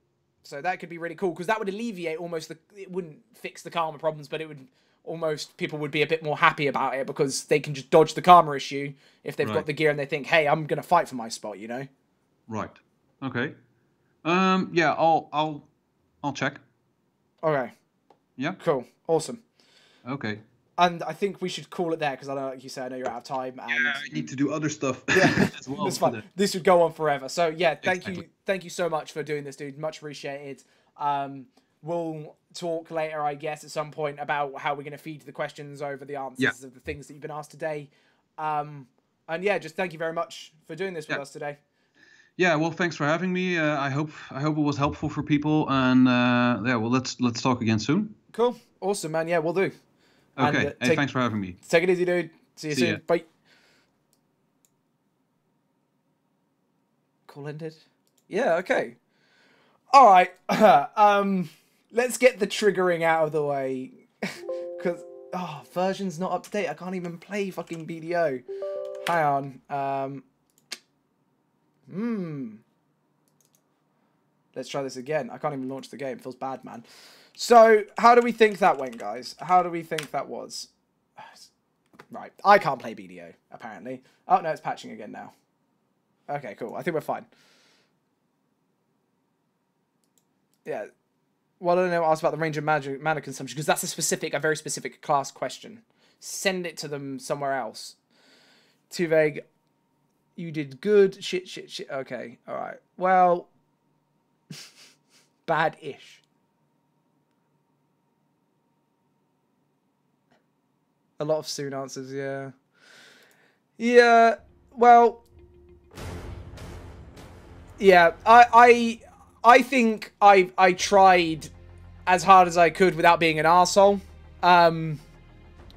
So that could be really cool because that would alleviate almost it wouldn't fix the karma problems, but it would almost, people would be a bit more happy about it because they can just dodge the karma issue if they've got the gear and they think, hey, I'm going to fight for my spot, you know? Right. Okay. Yeah, I'll check. Okay. Yeah. Cool. Awesome. Okay. And I think we should call it there because I know, like you said, I know you're out of time. And yeah, I need to do other stuff. Yeah, as well. That's fine. This would go on forever. So yeah, thank Exactly. you so much for doing this, dude. Much appreciated. We'll talk later, I guess, at some point about how we're going to feed the questions over the answers of the things that you've been asked today. And yeah, just thank you very much for doing this with us today. Yeah, well, thanks for having me. I hope it was helpful for people, and yeah, well, let's talk again soon. Cool, awesome, man. Yeah, we'll do. Okay, hey, thanks for having me. Take it easy, dude. See you soon. Ya. Bye. Call ended. Yeah. Okay. All right. Let's get the triggering out of the way, because version's not up to date. I can't even play fucking BDO. Hang on. Let's try this again. I can't even launch the game. Feels bad, man. So, how do we think that went, guys? How do we think that was? Right. I can't play BDO, apparently. Oh, no, it's patching again now. Okay, cool. I think we're fine. Yeah. Well, I don't know. Ask about the range of mana consumption, because that's a very specific class question. Send it to them somewhere else. Too vague. You did good. Shit. Okay. All right. Well, bad-ish. A lot of soon answers, yeah. Yeah, well, yeah, I think I tried as hard as I could without being an arsehole.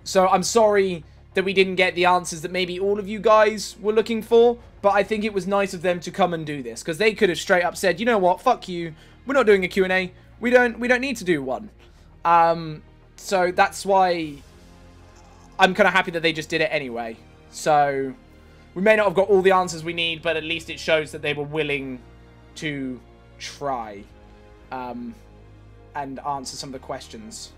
So I'm sorry that we didn't get the answers that maybe all of you guys were looking for, but I think it was nice of them to come and do this, because they could have straight up said, you know what, fuck you, we're not doing a Q&A, we don't need to do one. So that's why I'm kind of happy that they just did it anyway. So we may not have got all the answers we need, but at least it shows that they were willing to try and answer some of the questions.